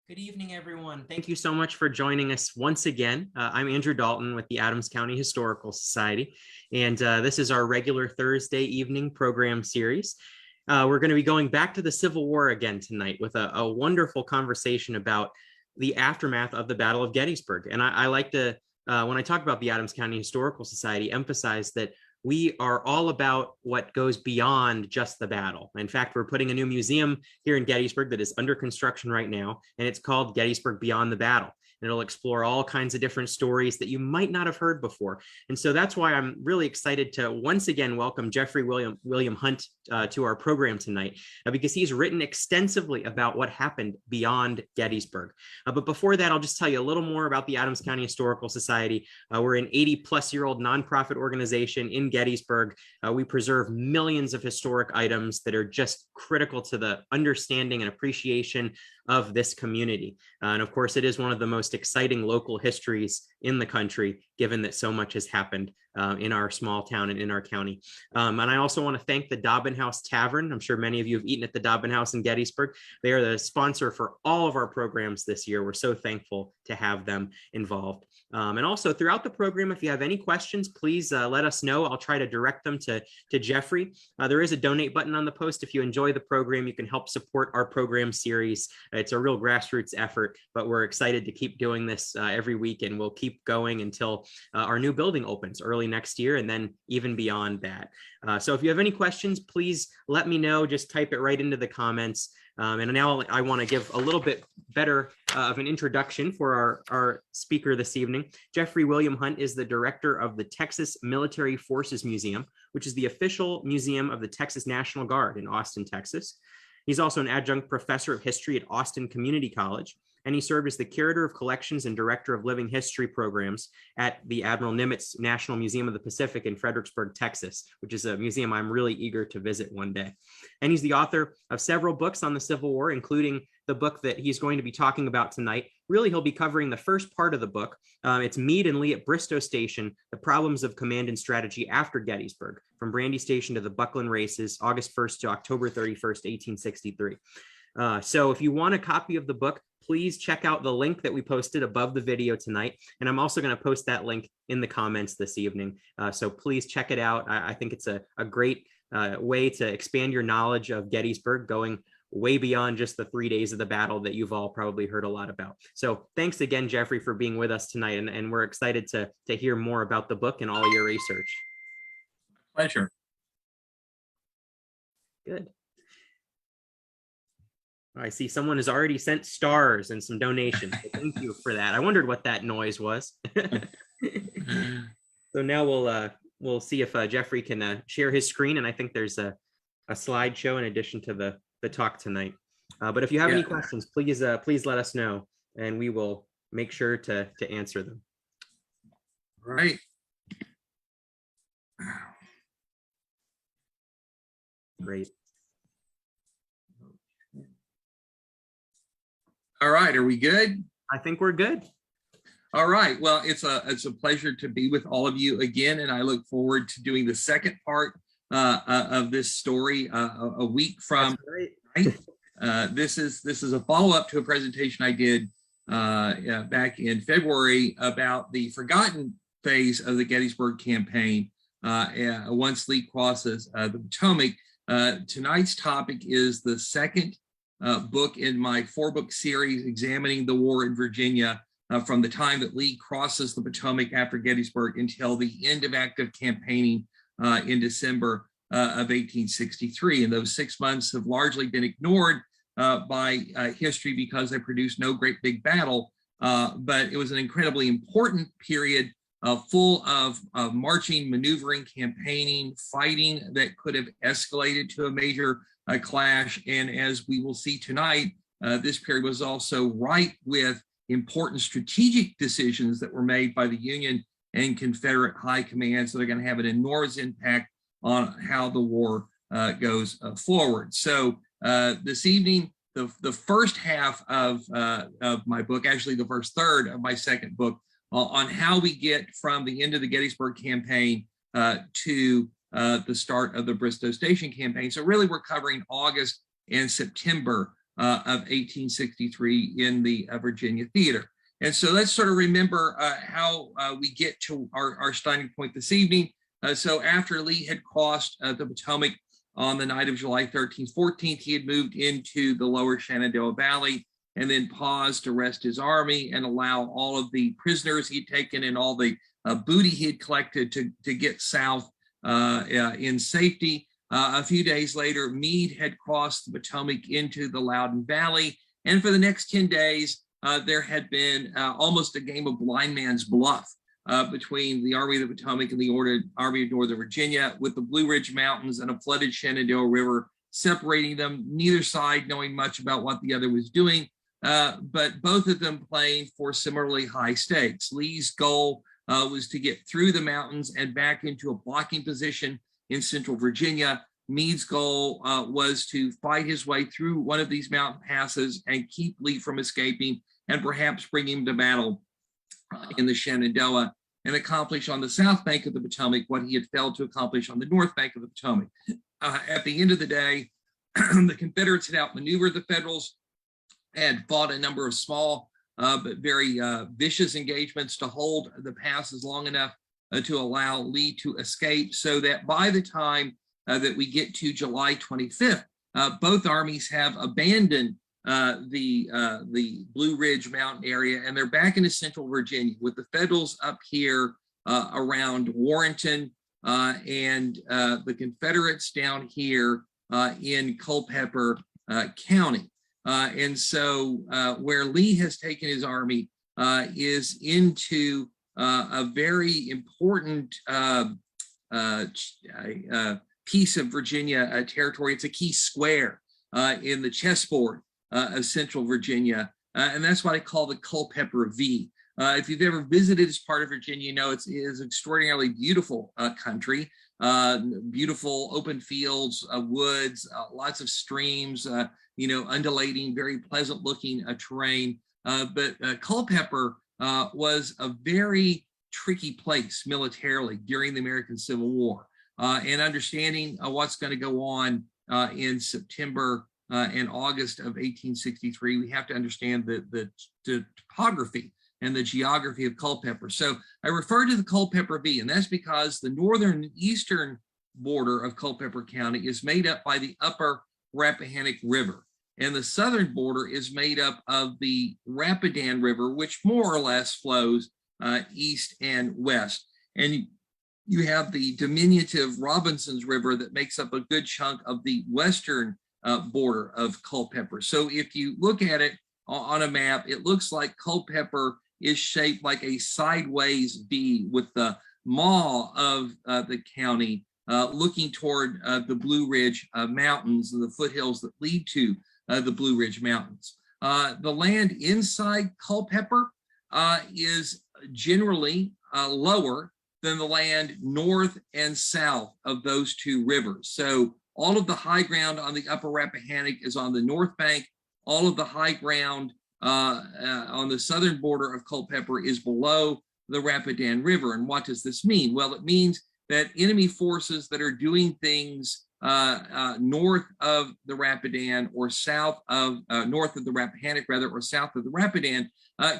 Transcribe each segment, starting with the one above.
Good evening, everyone. Thank you so much for joining us once again. I'm Andrew Dalton with the Adams County Historical Society, and this is our regular Thursday evening program series. We're going to be going back to the Civil War again tonight with a wonderful conversation about the aftermath of the Battle of Gettysburg. And I like to, when I talk about the Adams County Historical Society, emphasize that we are all about what goes beyond just the battle. In fact, we're putting a new museum here in Gettysburg that is under construction right now, and it's called Gettysburg Beyond the Battle. And it'll explore all kinds of different stories that you might not have heard before. And so that's why I'm really excited to once again welcome Jeffrey William Hunt to our program tonight, because he's written extensively about what happened beyond Gettysburg. But before that, I'll just tell you a little more about the Adams County Historical Society. We're an 80-plus-year-old nonprofit organization in Gettysburg. We preserve millions of historic items that are just critical to the understanding and appreciation of this community. And of course, it is one of the most exciting local histories in the country, given that so much has happened in our small town and in our county. And I also want to thank the Dobbin House Tavern. I'm sure many of you have eaten at the Dobbin House in Gettysburg. They are the sponsor for all of our programs this year. We're so thankful to have them involved. And also throughout the program, if you have any questions, please let us know. I'll try to direct them to Jeffrey. There is a donate button on the post. If you enjoy the program, you can help support our program series. It's a real grassroots effort, but we're excited to keep doing this every week, and we'll keep going until our new building opens early next year, and then even beyond that. So if you have any questions, please let me know. Just type it right into the comments. And now I want to give a little bit better of an introduction for our speaker this evening. Jeffrey William Hunt is the director of the Texas Military Forces Museum, which is the official museum of the Texas National Guard in Austin, Texas. He's also an adjunct professor of history at Austin Community College, and he served as the curator of collections and director of living history programs at the Admiral Nimitz National Museum of the Pacific in Fredericksburg, Texas, which is a museum I'm really eager to visit one day. And he's the author of several books on the Civil War, including the book that he's going to be talking about tonight. Really, he'll be covering the first part of the book. It's Meade and Lee at Bristoe Station, The Problems of Command and Strategy After Gettysburg, from Brandy Station to the Buckland Races, August 1st to October 31st, 1863. So if you want a copy of the book, please check out the link that we posted above the video tonight. And I'm also going to post that link in the comments this evening. So please check it out. I think it's a great way to expand your knowledge of Gettysburg, going way beyond just the 3 days of the battle that you've all probably heard a lot about. So thanks again, Jeffrey, for being with us tonight. And we're excited to hear more about the book and all your research. Pleasure. Good. I see someone has already sent stars and some donations. So thank you for that. I wondered what that noise was. So now we'll see if Jeffrey can share his screen. And I think there's a slideshow in addition to the talk tonight. But if you have any questions, please let us know, and we will make sure to answer them. Right. Great. All right. Are we good? I think we're good. All right. Well, it's a pleasure to be with all of you again, and I look forward to doing the second part of this story a week from tonight. This is a follow-up to a presentation I did back in February about the forgotten phase of the Gettysburg campaign once Lee crosses the Potomac. Tonight's topic is the second book in my 4-book series examining the war in Virginia from the time that Lee crosses the Potomac after Gettysburg until the end of active campaigning in December of 1863. And those 6 months have largely been ignored by history because they produced no great big battle, but it was an incredibly important period full of marching, maneuvering, campaigning, fighting that could have escalated to a major clash. And as we will see tonight, this period was also ripe with important strategic decisions that were made by the Union and Confederate high commands that are going to have an enormous impact on how the war goes forward. So this evening, the first half of my book, actually the first third of my second book, on how we get from the end of the Gettysburg campaign to the start of the Bristoe Station campaign. So really we're covering August and September of 1863 in the Virginia theater. And so let's sort of remember how we get to our starting point this evening. So after Lee had crossed the Potomac on the night of July 13th, 14th, he had moved into the lower Shenandoah Valley and then paused to rest his army and allow all of the prisoners he'd taken and all the booty he had collected to get south in safety. A few days later, Meade had crossed the Potomac into the Loudoun Valley. And for the next 10 days, there had been almost a game of blind man's bluff between the Army of the Potomac and the Army of Northern Virginia, with the Blue Ridge Mountains and a flooded Shenandoah River separating them, neither side knowing much about what the other was doing, but both of them playing for similarly high stakes. Lee's goal was to get through the mountains and back into a blocking position in central Virginia. Meade's goal was to fight his way through one of these mountain passes and keep Lee from escaping and perhaps bring him to battle in the Shenandoah and accomplish on the south bank of the Potomac what he had failed to accomplish on the north bank of the Potomac. At the end of the day, the Confederates had outmaneuvered the Federals, had fought a number of small but very vicious engagements to hold the passes long enough to allow Lee to escape, so that by the time that we get to July 25th, both armies have abandoned the Blue Ridge Mountain area, and they're back into central Virginia, with the Federals up here around Warrenton and the Confederates down here in Culpeper County. And so where Lee has taken his army is into a very important piece of Virginia territory. It's a key square in the chessboard of central Virginia, and that's what I call the Culpeper V. If you've ever visited this part of Virginia, you know it is extraordinarily beautiful country, beautiful open fields, woods, lots of streams, undulating, very pleasant looking terrain. But Culpeper was a very tricky place militarily during the American Civil War. And understanding what's going to go on in September and August of 1863, we have to understand the topography and the geography of Culpeper. So I refer to the Culpeper V, and that's because the northern and eastern border of Culpeper County is made up by the upper Rappahannock River, and the southern border is made up of the Rapidan River, which more or less flows east and west. And you have the diminutive Robinson's River that makes up a good chunk of the western border of Culpeper. So if you look at it on a map, it looks like Culpeper is shaped like a sideways V, with the maw of the county looking toward the Blue Ridge Mountains and the foothills that lead to the Blue Ridge Mountains. The land inside Culpeper is generally lower than the land north and south of those two rivers. So all of the high ground on the upper Rappahannock is on the north bank. All of the high ground on the southern border of Culpeper is below the Rapidan River. And what does this mean? Well, it means that enemy forces that are doing things north of the Rapidan or south of north of the Rappahannock, rather, or south of the Rapidan,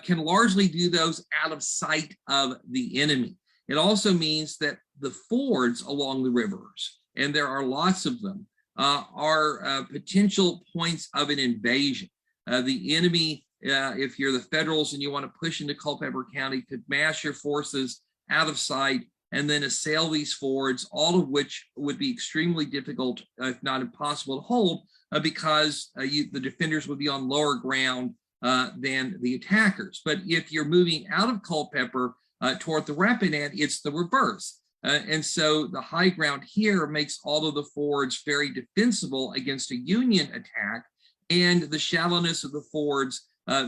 can largely do those out of sight of the enemy. It also means that the fords along the rivers, and there are lots of them, are potential points of an invasion. The enemy, if you're the Federals and you want to push into Culpeper County, could mass your forces out of sight and then assail these fords, all of which would be extremely difficult, if not impossible, to hold, because the defenders would be on lower ground than the attackers. But if you're moving out of Culpeper toward the Rapidan, it's the reverse. And so the high ground here makes all of the fords very defensible against a Union attack, and the shallowness of the fords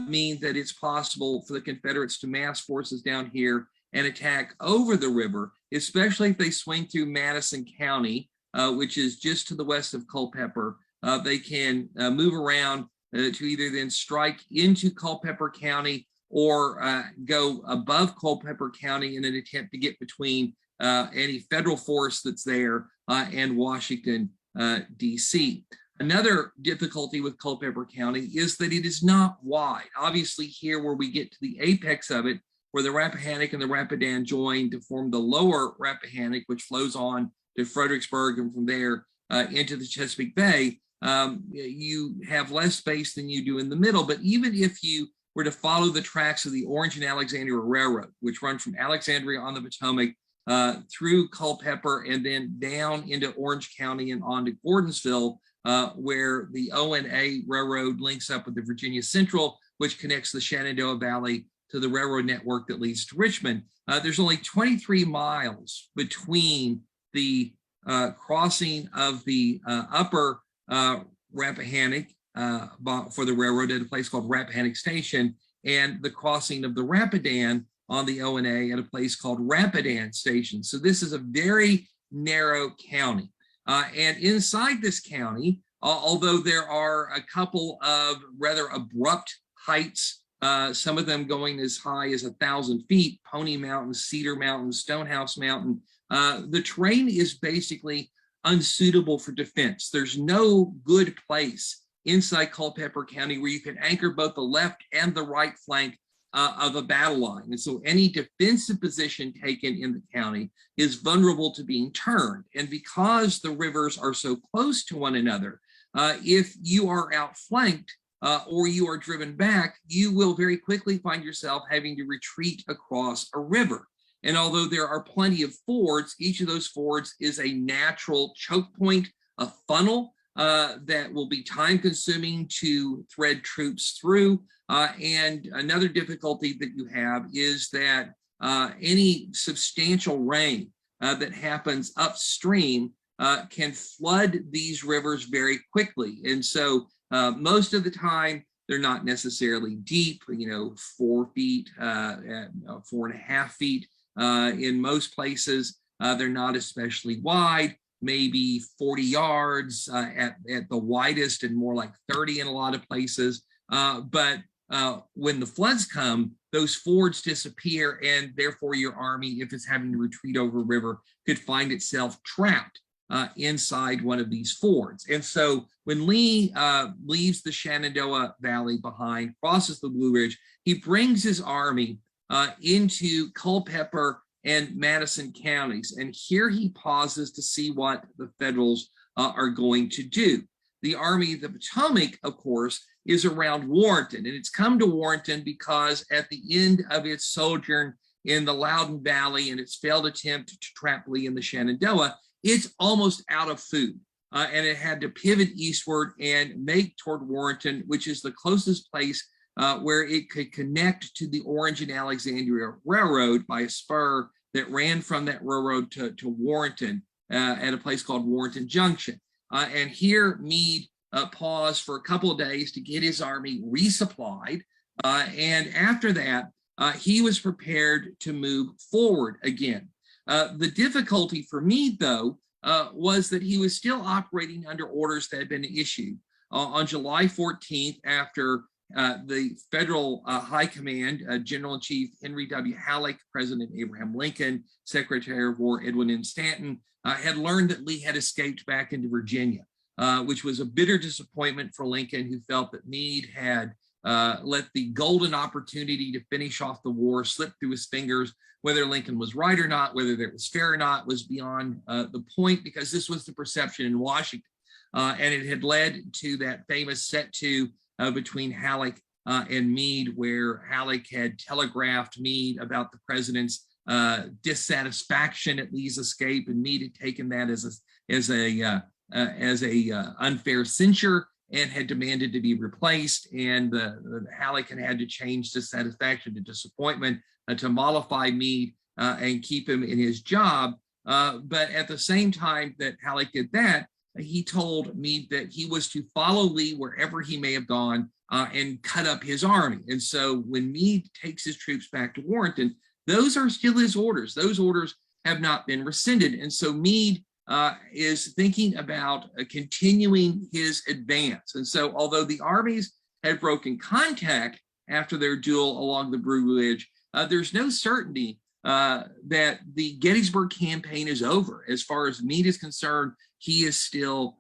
mean that it's possible for the Confederates to mass forces down here and attack over the river, especially if they swing through Madison County, which is just to the west of Culpeper. They can move around to either then strike into Culpeper County or go above Culpeper County in an attempt to get between any federal force that's there and Washington, D.C. Another difficulty with Culpeper County is that it is not wide. Obviously, here where we get to the apex of it, where the Rappahannock and the Rapidan join to form the lower Rappahannock, which flows on to Fredericksburg and from there into the Chesapeake Bay, you have less space than you do in the middle. But even if you were to follow the tracks of the Orange and Alexandria Railroad, which run from Alexandria on the Potomac through Culpeper and then down into Orange County and on to Gordonsville, where the O&A Railroad links up with the Virginia Central, which connects the Shenandoah Valley to the railroad network that leads to Richmond. There's only 23 miles between the crossing of the upper Rappahannock for the railroad at a place called Rappahannock Station and the crossing of the Rapidan on the O&A at a place called Rapidan Station. So this is a very narrow county. And inside this county, although there are a couple of rather abrupt heights, some of them going as high as 1,000 feet, Pony Mountain, Cedar Mountain, Stonehouse Mountain, the terrain is basically unsuitable for defense. There's no good place inside Culpeper County where you can anchor both the left and the right flank of a battle line. And so any defensive position taken in the county is vulnerable to being turned. And because the rivers are so close to one another, if you are outflanked or you are driven back, you will very quickly find yourself having to retreat across a river. And although there are plenty of fords, each of those fords is a natural choke point, a funnel that will be time consuming to thread troops through. And another difficulty that you have is that any substantial rain that happens upstream can flood these rivers very quickly. And so most of the time, they're not necessarily deep, 4 feet, 4.5 feet. In most places, they're not especially wide, maybe 40 yards at the widest and more like 30 in a lot of places. But when the floods come, those fords disappear, and therefore your army, if it's having to retreat over a river, could find itself trapped inside one of these fords. And so when Lee leaves the Shenandoah Valley behind, crosses the Blue Ridge, he brings his army into Culpeper and Madison counties. And here he pauses to see what the Federals are going to do. The Army of the Potomac, of course, is around Warrenton, and it's come to Warrenton because at the end of its sojourn in the Loudoun Valley and its failed attempt to trap Lee in the Shenandoah, it's almost out of food. And it had to pivot eastward and make toward Warrenton, which is the closest place where it could connect to the Orange and Alexandria Railroad by a spur that ran from that railroad to Warrenton at a place called Warrenton Junction. And here Meade paused for a couple of days to get his army resupplied. And after that, he was prepared to move forward again. The difficulty for Meade, though, was that he was still operating under orders that had been issued. On July 14th, after the federal high command, General-in-Chief Henry W. Halleck, President Abraham Lincoln, Secretary of War Edwin M. Stanton, had learned that Lee had escaped back into Virginia, which was a bitter disappointment for Lincoln, who felt that Meade had let the golden opportunity to finish off the war slip through his fingers. Whether Lincoln was right or not, whether that was fair or not, was beyond the point, because this was the perception in Washington. And it had led to that famous set-to between Halleck and Meade, where Halleck had telegraphed Meade about the president's dissatisfaction at Lee's escape, and Meade had taken that as a unfair censure and had demanded to be replaced. And Halleck had to change dissatisfaction to disappointment to mollify Meade and keep him in his job. But at the same time that Halleck did that, he told Meade that he was to follow Lee wherever he may have gone and cut up his army. And so when Meade takes his troops back to Warrenton, those are still his orders. Those orders have not been rescinded. And so Meade is thinking about continuing his advance. And so although the armies had broken contact after their duel along the Blue Ridge, there's no certainty that the Gettysburg campaign is over. As far as Meade is concerned, he is still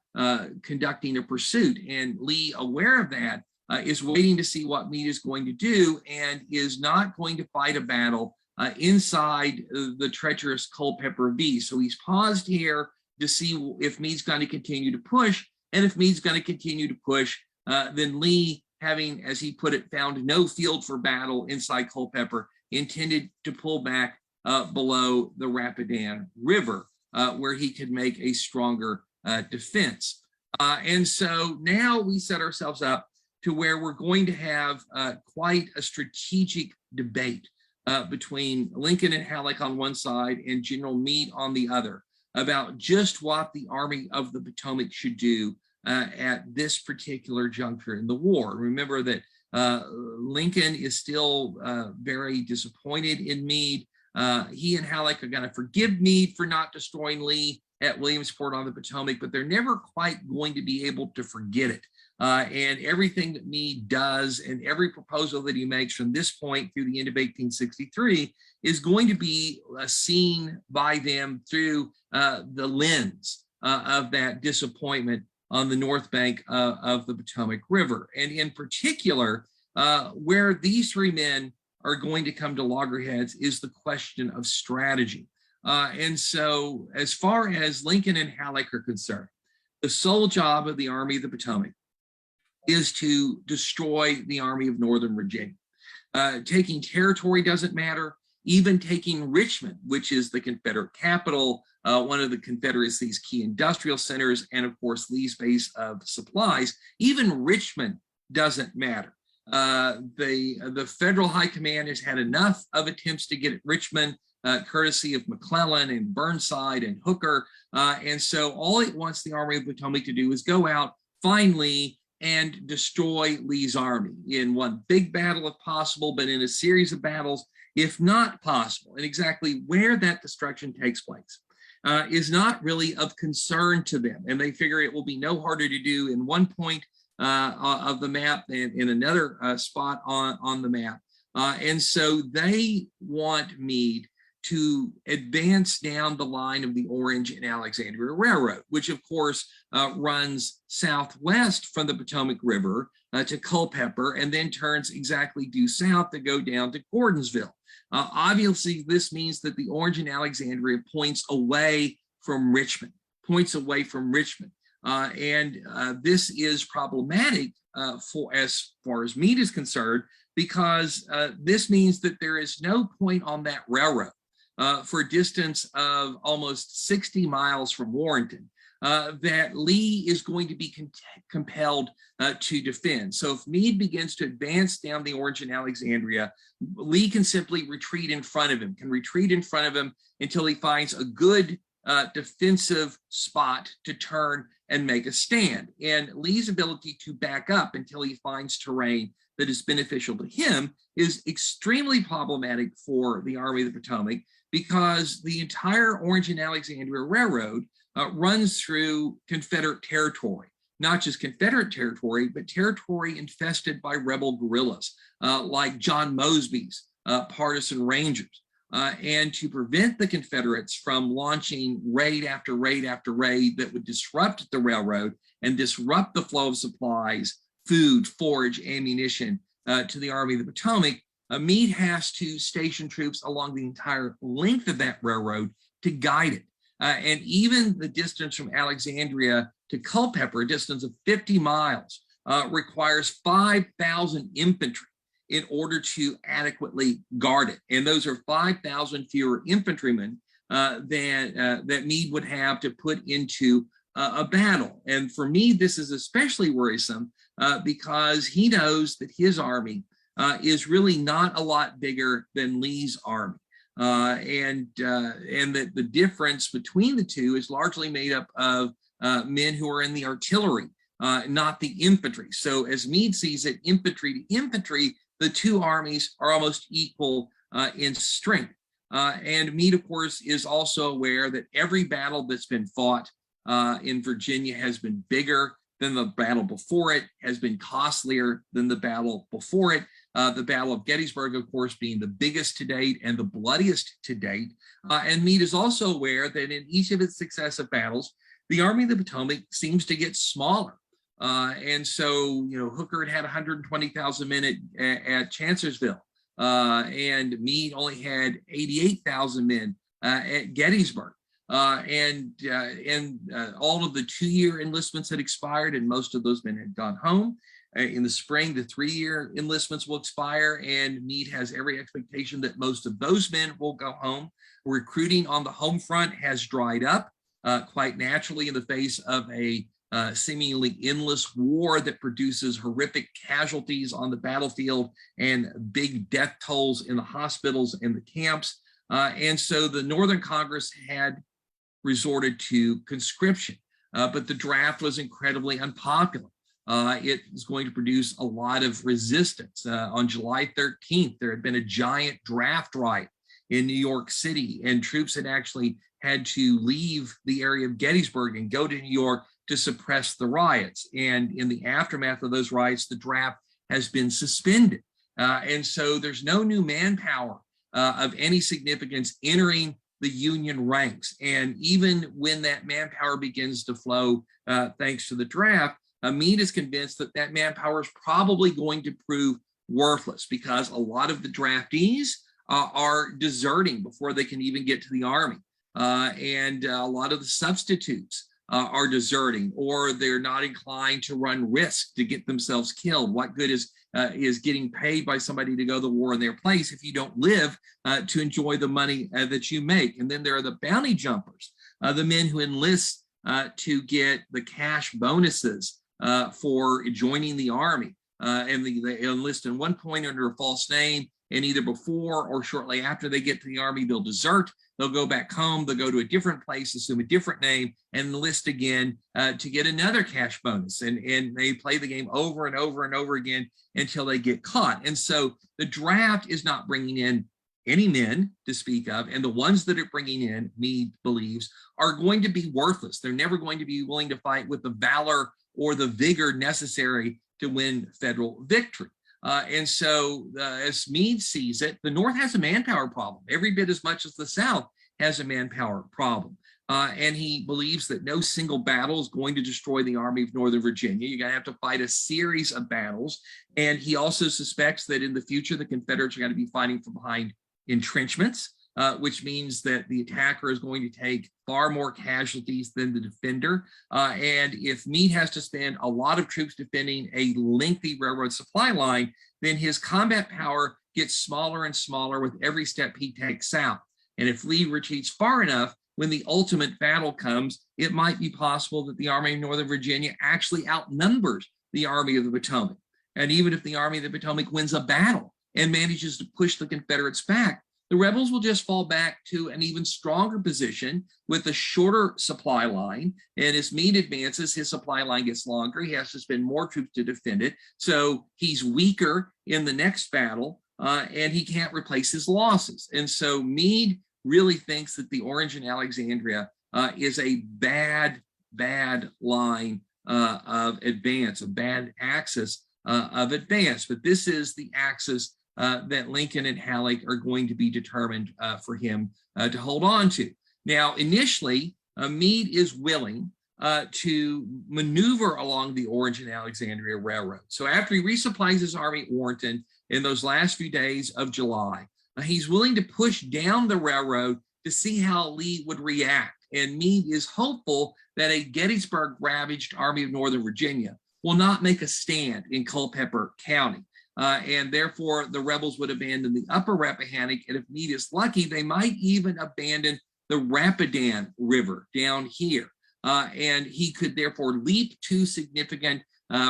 conducting a pursuit. And Lee, aware of that, is waiting to see what Meade is going to do and is not going to fight a battle inside the treacherous Culpeper V. So he's paused here to see if Meade's going to continue to push. And if Meade's going to continue to push, then Lee, having, as he put it, found no field for battle inside Culpeper, intended to pull back below the Rappahannock River, where he could make a stronger defense. And so now we set ourselves up to where we're going to have quite a strategic debate between Lincoln and Halleck on one side and General Meade on the other about just what the Army of the Potomac should do at this particular juncture in the war. Remember that Lincoln is still very disappointed in Meade. He and Halleck are going to forgive Meade for not destroying Lee at Williamsport on the Potomac, but they're never quite going to be able to forget it. And everything that Meade does and every proposal that he makes from this point through the end of 1863 is going to be seen by them through the lens of that disappointment on the north bank of the Potomac River. And in particular, where these three men are going to come to loggerheads is the question of strategy. And so as far as Lincoln and Halleck are concerned, the sole job of the Army of the Potomac is to destroy the Army of Northern Virginia. Taking territory doesn't matter. Even taking Richmond, which is the Confederate capital, one of the Confederacy's key industrial centers, and of course Lee's base of supplies, even Richmond doesn't matter. The federal high command has had enough of attempts to get at Richmond, courtesy of McClellan and Burnside and Hooker. And so all it wants the Army of the Potomac to do is go out, find Lee, and destroy Lee's army in one big battle if possible, but in a series of battles if not possible. And exactly where that destruction takes place is not really of concern to them. And they figure it will be no harder to do in one point of the map than in another spot on the map. And so they want Meade to advance down the line of the Orange and Alexandria Railroad, which of course runs southwest from the Potomac River to Culpeper and then turns exactly due south to go down to Gordonsville. Obviously, this means that the Orange and Alexandria points away from Richmond, and this is problematic for as far as Meade is concerned, because this means that there is no point on that railroad for a distance of almost 60 miles from Warrenton that Lee is going to be compelled to defend. So if Meade begins to advance down the Orange and Alexandria, Lee can simply retreat in front of him, until he finds a good defensive spot to turn and make a stand. And Lee's ability to back up until he finds terrain that is beneficial to him is extremely problematic for the Army of the Potomac, because the entire Orange and Alexandria Railroad runs through Confederate territory, not just Confederate territory, but territory infested by rebel guerrillas like John Mosby's partisan Rangers. And to prevent the Confederates from launching raid after raid after raid that would disrupt the railroad and disrupt the flow of supplies, food, forage, ammunition to the Army of the Potomac, Meade has to station troops along the entire length of that railroad to guide it. And even the distance from Alexandria to Culpeper, a distance of 50 miles, requires 5,000 infantry in order to adequately guard it. And those are 5,000 fewer infantrymen that Meade would have to put into a battle. And for Meade, this is especially worrisome because he knows that his army is really not a lot bigger than Lee's army. And that the difference between the two is largely made up of men who are in the artillery, not the infantry. So as Meade sees it, infantry to infantry, the two armies are almost equal in strength. And Meade, of course, is also aware that every battle that's been fought in Virginia has been bigger than the battle before it, has been costlier than the battle before it. The Battle of Gettysburg, of course, being the biggest to date and the bloodiest to date. And Meade is also aware that in each of its successive battles, the Army of the Potomac seems to get smaller. And so, Hooker had 120,000 men at Chancellorsville, and Meade only had 88,000 men at Gettysburg. And all of the 2-year enlistments had expired, and most of those men had gone home. In the spring, the 3-year enlistments will expire, and Meade has every expectation that most of those men will go home. Recruiting on the home front has dried up quite naturally in the face of a seemingly endless war that produces horrific casualties on the battlefield and big death tolls in the hospitals and the camps. And so the Northern Congress had resorted to conscription, but the draft was incredibly unpopular. It is going to produce a lot of resistance. On July 13th, there had been a giant draft riot in New York City, and troops had actually had to leave the area of Gettysburg and go to New York to suppress the riots. And in the aftermath of those riots, the draft has been suspended. And so there's no new manpower of any significance entering the Union ranks. And even when that manpower begins to flow, thanks to the draft, Meade is convinced that that manpower is probably going to prove worthless because a lot of the draftees are deserting before they can even get to the Army. And a lot of the substitutes are deserting, or they're not inclined to run risk to get themselves killed. What good is getting paid by somebody to go to war in their place if you don't live to enjoy the money that you make? And then there are the bounty jumpers, the men who enlist to get the cash bonuses for joining the Army. And they enlist in one point under a false name, and either before or shortly after they get to the Army, they'll desert. They'll go back home. They'll go to a different place, assume a different name, and enlist again to get another cash bonus. And they play the game over and over and over again until they get caught. And so the draft is not bringing in any men to speak of, and the ones that are bringing in, Meade believes, are going to be worthless. They're never going to be willing to fight with the valor or the vigor necessary to win federal victory. And so as Meade sees it, the North has a manpower problem, every bit as much as the South has a manpower problem. And he believes that no single battle is going to destroy the Army of Northern Virginia. You're going to have to fight a series of battles. And he also suspects that in the future, the Confederates are going to be fighting from behind entrenchments, which means that the attacker is going to take far more casualties than the defender. And if Meade has to spend a lot of troops defending a lengthy railroad supply line, then his combat power gets smaller and smaller with every step he takes south. And if Lee retreats far enough, when the ultimate battle comes, it might be possible that the Army of Northern Virginia actually outnumbers the Army of the Potomac. And even if the Army of the Potomac wins a battle and manages to push the Confederates back, the rebels will just fall back to an even stronger position with a shorter supply line. And as Meade advances, his supply line gets longer. He has to spend more troops to defend it. So he's weaker in the next battle, and he can't replace his losses. And so Meade really thinks that the Orange and Alexandria is a bad line of advance, a bad axis of advance. But this is the axis that Lincoln and Halleck are going to be determined for him to hold on to. Now, initially, Meade is willing to maneuver along the Orange and Alexandria Railroad. So after he resupplies his army at Warrenton in those last few days of July, he's willing to push down the railroad to see how Lee would react. And Meade is hopeful that a Gettysburg ravaged Army of Northern Virginia will not make a stand in Culpeper County. And therefore, the rebels would abandon the upper Rappahannock. And if Meade is lucky, they might even abandon the Rapidan River down here. And he could therefore leap two significant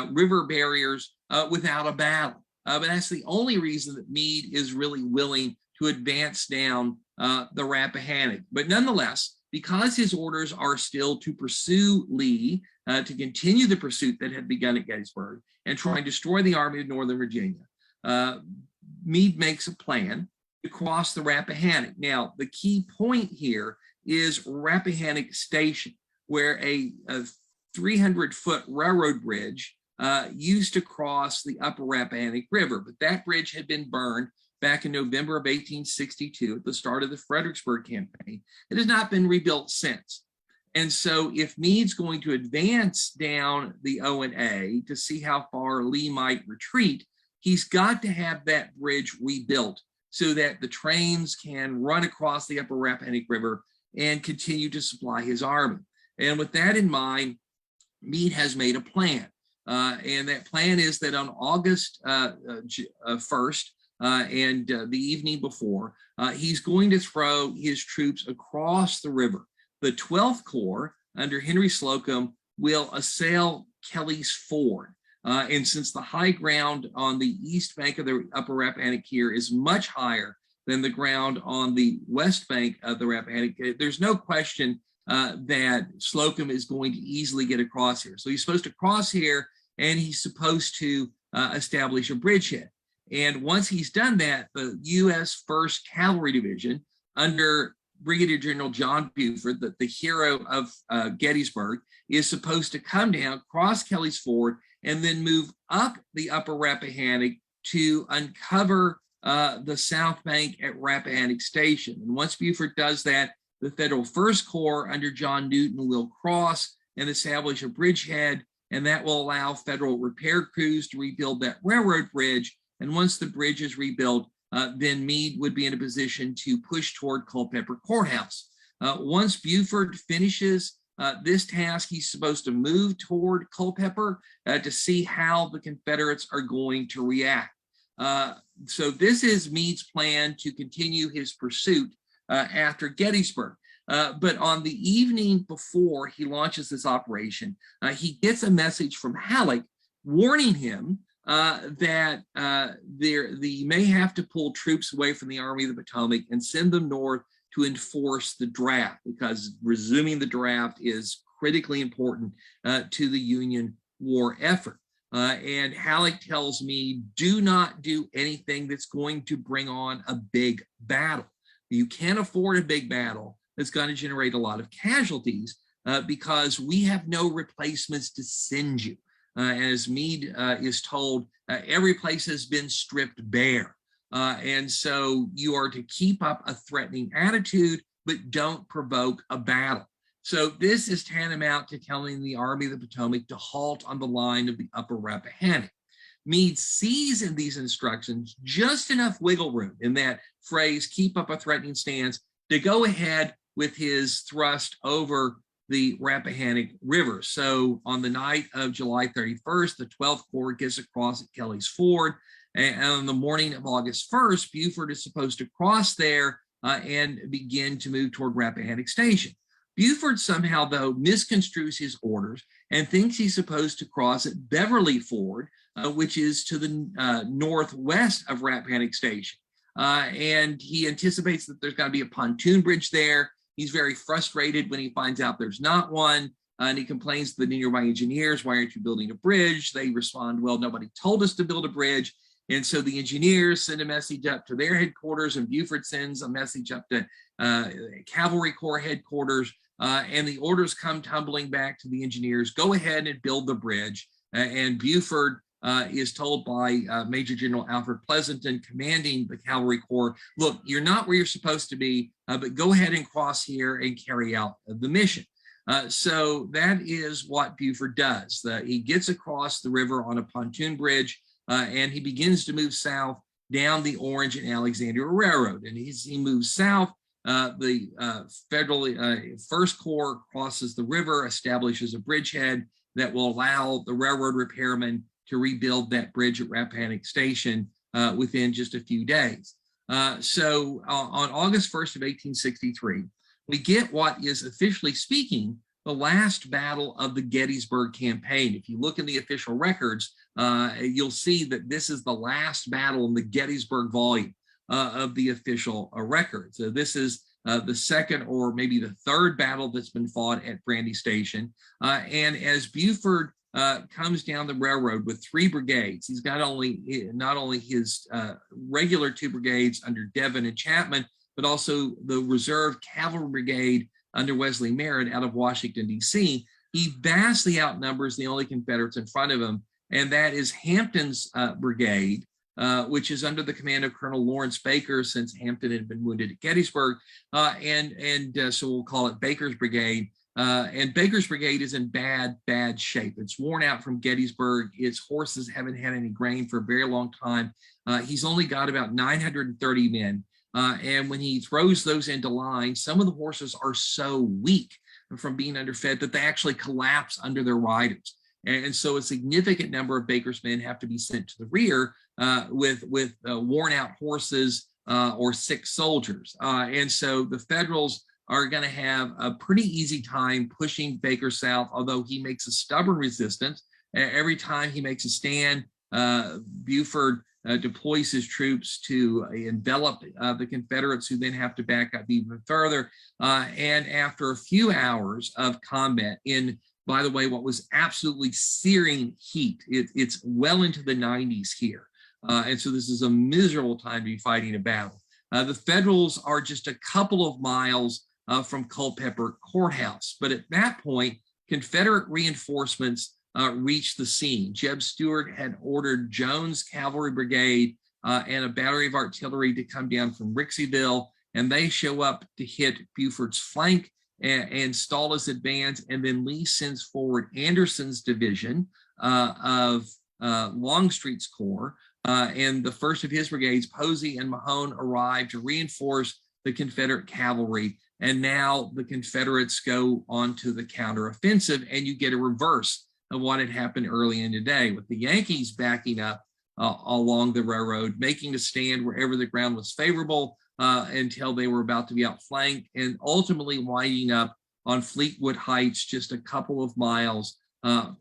river barriers without a battle. But that's the only reason that Meade is really willing to advance down the Rappahannock. But nonetheless, because his orders are still to pursue Lee, to continue the pursuit that had begun at Gettysburg and try and destroy the Army of Northern Virginia, Meade makes a plan to cross the Rappahannock. Now, the key point here is Rappahannock Station, where a 300-foot railroad bridge used to cross the upper Rappahannock River, but that bridge had been burned back in November of 1862 at the start of the Fredericksburg campaign. It has not been rebuilt since. And so if Meade's going to advance down the O&A to see how far Lee might retreat, he's got to have that bridge rebuilt so that the trains can run across the upper Rappahannock River and continue to supply his army. And with that in mind, Meade has made a plan. And that plan is that on August 1st and the evening before, he's going to throw his troops across the river. The 12th Corps under Henry Slocum will assail Kelly's Ford. And since the high ground on the east bank of the upper Rappahannock here is much higher than the ground on the west bank of the Rappahannock, there's no question that Slocum is going to easily get across here. So he's supposed to cross here, and he's supposed to establish a bridgehead. And once he's done that, the U.S. 1st Cavalry Division under Brigadier General John Buford, the hero of Gettysburg, is supposed to come down, cross Kelly's Ford, and then move up the upper Rappahannock to uncover the south bank at Rappahannock Station. And once Buford does that, the Federal 1st Corps under John Newton will cross and establish a bridgehead, and that will allow federal repair crews to rebuild that railroad bridge. And once the bridge is rebuilt, then Meade would be in a position to push toward Culpeper Courthouse. Once Buford finishes this task, he's supposed to move toward Culpeper to see how the Confederates are going to react. So this is Meade's plan to continue his pursuit after Gettysburg. But on the evening before he launches this operation, he gets a message from Halleck warning him that they may have to pull troops away from the Army of the Potomac and send them north to enforce the draft, because resuming the draft is critically important to the Union war effort. And Halleck tells me, do not do anything that's going to bring on a big battle. You can't afford a big battle that's going to generate a lot of casualties because we have no replacements to send you. As Meade is told, every place has been stripped bare. And so you are to keep up a threatening attitude, but don't provoke a battle. So this is tantamount to telling the Army of the Potomac to halt on the line of the upper Rappahannock. Meade sees in these instructions just enough wiggle room in that phrase, keep up a threatening stance, to go ahead with his thrust over the Rappahannock River. So on the night of July 31st, the 12th Corps gets across at Kelly's Ford. And on the morning of August 1st, Buford is supposed to cross there and begin to move toward Rappahannock Station. Buford somehow, though, misconstrues his orders and thinks he's supposed to cross at Beverly Ford, which is to the northwest of Rappahannock Station. And he anticipates that there's got to be a pontoon bridge there. He's very frustrated when he finds out there's not one. And he complains to the nearby engineers, why aren't you building a bridge? They respond, well, nobody told us to build a bridge. And so the engineers send a message up to their headquarters, and Buford sends a message up to Cavalry Corps headquarters. And the orders come tumbling back to the engineers, go ahead and build the bridge. And Buford is told by Major General Alfred Pleasanton, commanding the Cavalry Corps, look, you're not where you're supposed to be, but go ahead and cross here and carry out the mission. So that is what Buford does. He gets across the river on a pontoon bridge, and he begins to move south down the Orange and Alexandria Railroad. And he moves south. The Federal 1st Corps crosses the river, establishes a bridgehead that will allow the railroad repairmen to rebuild that bridge at Rappahannock Station within just a few days. So on August 1st of 1863, we get what is, officially speaking, the last battle of the Gettysburg campaign. If you look in the official records, you'll see that this is the last battle in the Gettysburg volume of the official record. So this is the second or maybe the third battle that's been fought at Brandy Station. And as Buford comes down the railroad with 3 brigades, he's got not only his regular 2 brigades under Devon and Chapman, but also the reserve cavalry brigade under Wesley Merritt out of Washington, D.C. He vastly outnumbers the only Confederates in front of him, and that is Hampton's brigade, which is under the command of Colonel Lawrence Baker, since Hampton had been wounded at Gettysburg. So we'll call it Baker's brigade. And Baker's brigade is in bad shape. It's worn out from Gettysburg. Its horses haven't had any grain for a very long time. He's only got about 930 men. And when he throws those into line, some of the horses are so weak from being underfed that they actually collapse under their riders. And so a significant number of Baker's men have to be sent to the rear with worn out horses or sick soldiers. And so the Federals are going to have a pretty easy time pushing Baker south, although he makes a stubborn resistance. Every time he makes a stand, Buford deploys his troops to envelop the Confederates, who then have to back up even further. And after a few hours of combat in, by the way, what was absolutely searing heat, it's well into the 90s here. And so this is a miserable time to be fighting a battle. The Federals are just a couple of miles from Culpeper Courthouse. But at that point, Confederate reinforcements reached the scene. Jeb Stuart had ordered Jones' cavalry brigade and a battery of artillery to come down from Rixieville, and they show up to hit Buford's flank and stall his advance. And then Lee sends forward Anderson's division of Longstreet's corps, and the first of his brigades, Posey and Mahone, arrived to reinforce the Confederate cavalry. And now the Confederates go on to the counteroffensive, and you get a reverse of what had happened early in the day, with the Yankees backing up along the railroad, making a stand wherever the ground was favorable until they were about to be outflanked, and ultimately winding up on Fleetwood Heights, just a couple of miles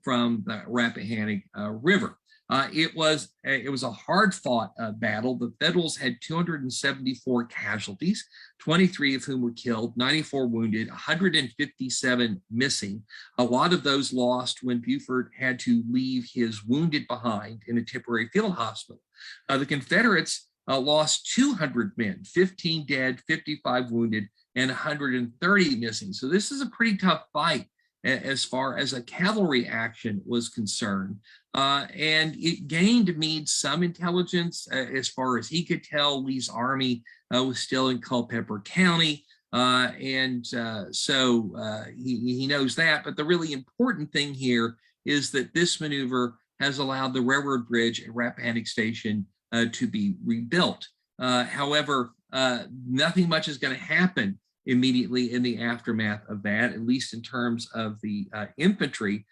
from the Rappahannock River. It was a hard-fought battle. The Federals had 274 casualties, 23 of whom were killed, 94 wounded, 157 missing. A lot of those lost when Buford had to leave his wounded behind in a temporary field hospital. The Confederates lost 200 men, 15 dead, 55 wounded, and 130 missing. So this is a pretty tough fight as far as a cavalry action was concerned. And it gained Meade some intelligence. As far as he could tell, Lee's army was still in Culpeper County. So he knows that. But the really important thing here is that this maneuver has allowed the railroad bridge at Rappahannock Station to be rebuilt. However, nothing much is going to happen immediately in the aftermath of that, at least in terms of the infantry,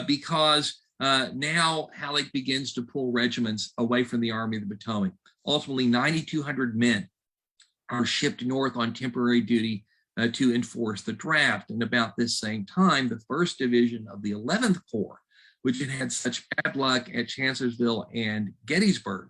because now Halleck begins to pull regiments away from the Army of the Potomac. Ultimately, 9,200 men are shipped north on temporary duty to enforce the draft. And about this same time, the 1st Division of the 11th Corps, which had had such bad luck at Chancellorsville and Gettysburg,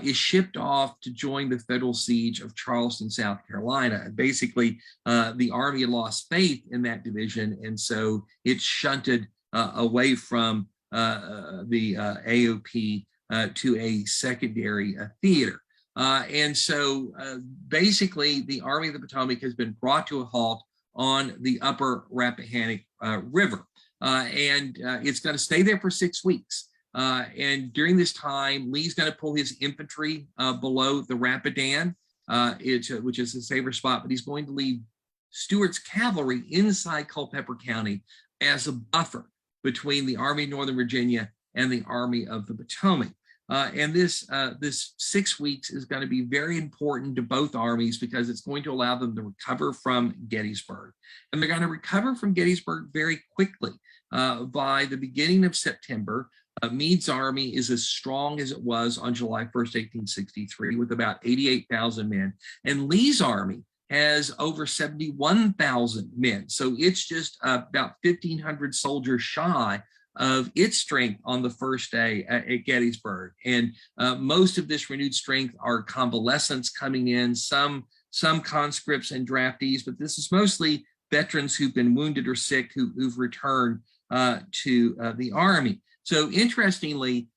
is shipped off to join the federal siege of Charleston, South Carolina. And basically, the Army had lost faith in that division, and so it shunted away from the AOP to a secondary theater. And so basically, the Army of the Potomac has been brought to a halt on the upper Rappahannock River. And it's going to stay there for 6 weeks. And during this time, Lee's going to pull his infantry below the Rapidan, which is a safer spot, but he's going to leave Stuart's cavalry inside Culpeper County as a buffer between the Army of Northern Virginia and the Army of the Potomac. And this 6 weeks is going to be very important to both armies because it's going to allow them to recover from Gettysburg. And they're going to recover from Gettysburg very quickly. By the beginning of September, Meade's army is as strong as it was on July 1st, 1863, with about 88,000 men. And Lee's army has over 71,000 men. So it's just about 1,500 soldiers shy of its strength on the first day at Gettysburg. And most of this renewed strength are convalescents coming in, some conscripts and draftees, but this is mostly veterans who've been wounded or sick who've returned to the army. So interestingly,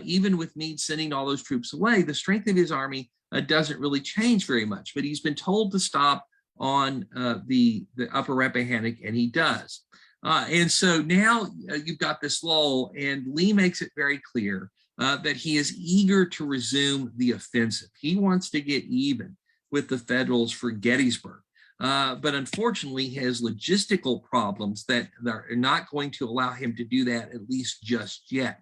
even with Meade sending all those troops away, the strength of his army doesn't really change very much, but he's been told to stop on the upper Rappahannock, and he does. And so now you've got this lull, and Lee makes it very clear that he is eager to resume the offensive. He wants to get even with the Federals for Gettysburg. but unfortunately has logistical problems that are not going to allow him to do that, at least just yet.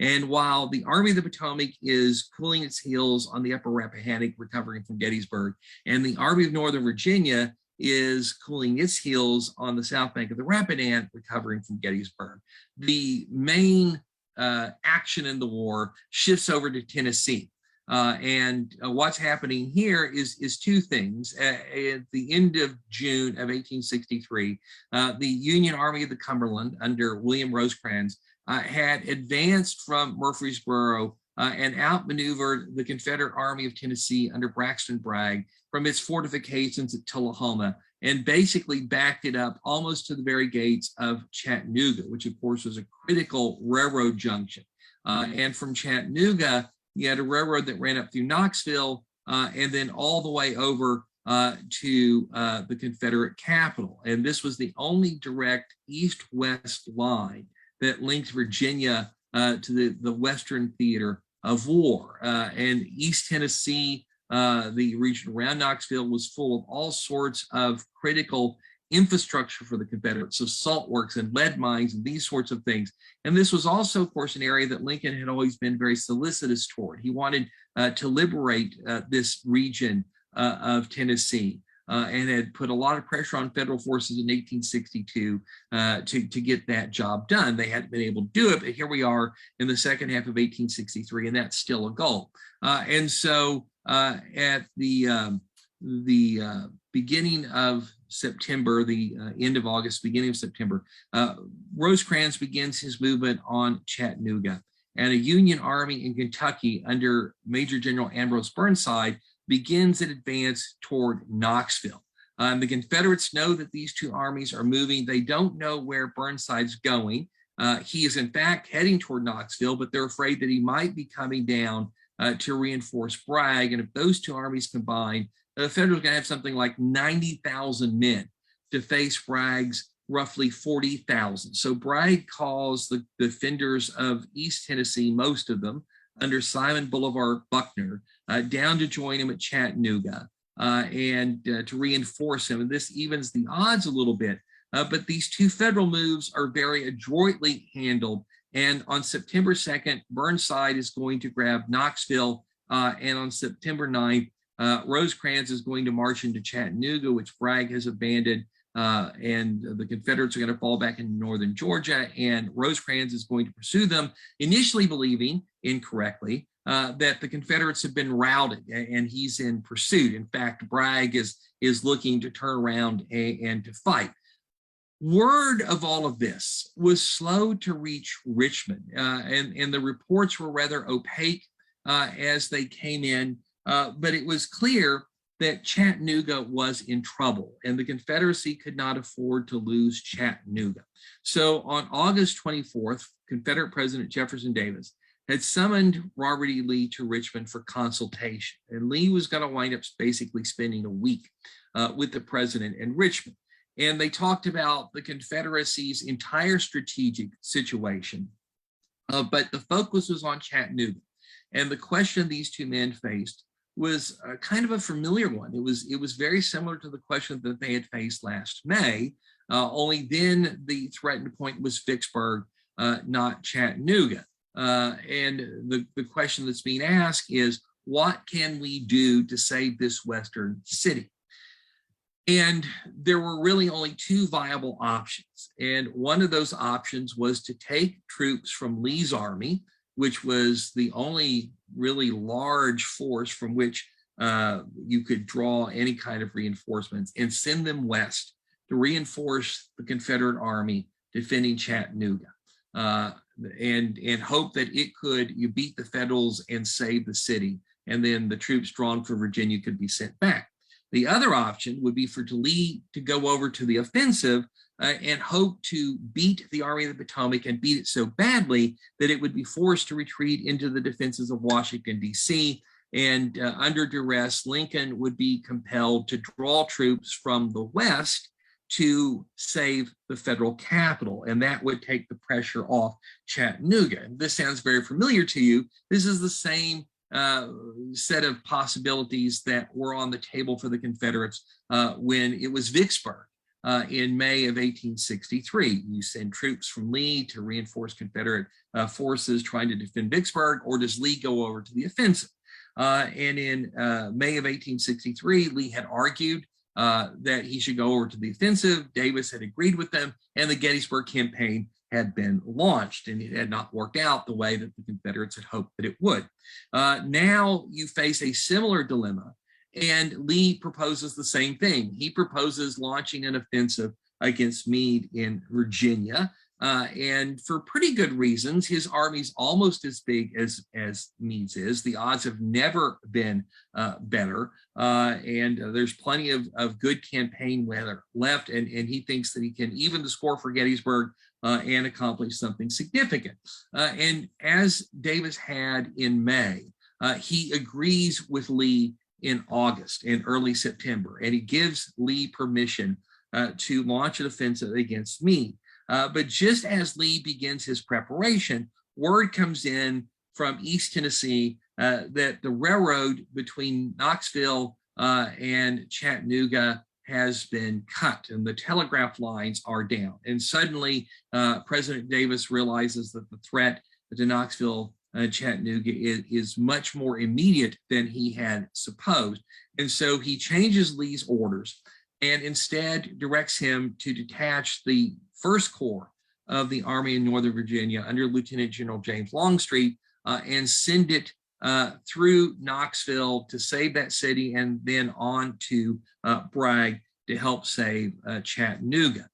And while the Army of the Potomac is cooling its heels on the upper Rappahannock, recovering from Gettysburg, and the Army of Northern Virginia is cooling its heels on the south bank of the Rappahannock, recovering from Gettysburg, the main action in the war shifts over to Tennessee. What's happening here is two things. At the end of June of 1863, the Union Army of the Cumberland under William Rosecrans had advanced from Murfreesboro and outmaneuvered the Confederate Army of Tennessee under Braxton Bragg from its fortifications at Tullahoma, and basically backed it up almost to the very gates of Chattanooga, which of course was a critical railroad junction. And from Chattanooga, you had a railroad that ran up through Knoxville and then all the way over to the Confederate capital. And this was the only direct east-west line that linked Virginia to the Western theater of war. And East Tennessee, the region around Knoxville, was full of all sorts of critical infrastructure for the Confederates, so salt works and lead mines and these sorts of things. And this was also, of course, an area that Lincoln had always been very solicitous toward. He wanted to liberate this region of Tennessee and had put a lot of pressure on federal forces in 1862 to get that job done. They hadn't been able to do it, but here we are in the second half of 1863, and that's still a goal. And so at the beginning of September, the end of August, beginning of September, Rosecrans begins his movement on Chattanooga, and a Union army in Kentucky under Major General Ambrose Burnside begins an advance toward Knoxville. The Confederates know that these two armies are moving. They don't know where Burnside's going. He is in fact heading toward Knoxville, but they're afraid that he might be coming down to reinforce Bragg. And if those two armies combine, the Federals are going to have something like 90,000 men to face Bragg's roughly 40,000. So Bragg calls the defenders of East Tennessee, most of them, under Simon Bolivar Buckner, down to join him at Chattanooga and to reinforce him. And this evens the odds a little bit. But these two Federal moves are very adroitly handled. And on September 2nd, Burnside is going to grab Knoxville. And on September 9th, Rosecrans is going to march into Chattanooga, which Bragg has abandoned, and the Confederates are going to fall back into northern Georgia, and Rosecrans is going to pursue them, initially believing, incorrectly, that the Confederates have been routed and he's in pursuit. In fact, Bragg is looking to turn around and to fight. Word of all of this was slow to reach Richmond, and the reports were rather opaque as they came in. But it was clear that Chattanooga was in trouble, and the Confederacy could not afford to lose Chattanooga. So on August 24th, Confederate President Jefferson Davis had summoned Robert E. Lee to Richmond for consultation, and Lee was going to wind up basically spending a week with the president in Richmond. And they talked about the Confederacy's entire strategic situation, but the focus was on Chattanooga. And the question these two men faced was kind of a familiar one. It was very similar to the question that they had faced last May, only then the threatened point was Vicksburg, not Chattanooga. And the question that's being asked is, what can we do to save this Western city? And there were really only two viable options. And one of those options was to take troops from Lee's army, which was the only really large force from which you could draw any kind of reinforcements, and send them west to reinforce the Confederate army defending Chattanooga, and hope that it could beat the Federals and save the city, and then the troops drawn from Virginia could be sent back. The other option would be for Lee to go over to the offensive and hope to beat the Army of the Potomac and beat it so badly that it would be forced to retreat into the defenses of Washington, D.C. And under duress, Lincoln would be compelled to draw troops from the West to save the federal capital, and that would take the pressure off Chattanooga. And this sounds very familiar to you. This is the same set of possibilities that were on the table for the Confederates when it was Vicksburg in May of 1863. You send troops from Lee to reinforce Confederate forces trying to defend Vicksburg, or does Lee go over to the offensive? And in May of 1863, Lee had argued that he should go over to the offensive. Davis had agreed with them, and the Gettysburg campaign had been launched, and it had not worked out the way that the Confederates had hoped that it would. Now you face a similar dilemma, and Lee proposes the same thing. He proposes launching an offensive against Meade in Virginia, and for pretty good reasons. His army's almost as big as Meade's is. The odds have never been better, and there's plenty of good campaign weather left, and he thinks that he can even the score for Gettysburg and accomplish something significant. And as Davis had in May, he agrees with Lee in August and early September, and he gives Lee permission to launch an offensive against Meade. But just as Lee begins his preparation, word comes in from East Tennessee that the railroad between Knoxville and Chattanooga has been cut, and the telegraph lines are down. And suddenly, President Davis realizes that the threat to Knoxville and Chattanooga is much more immediate than he had supposed. And so he changes Lee's orders and instead directs him to detach the First Corps of the Army in Northern Virginia under Lieutenant General James Longstreet and send it through Knoxville to save that city, and then on to Bragg to help save Chattanooga.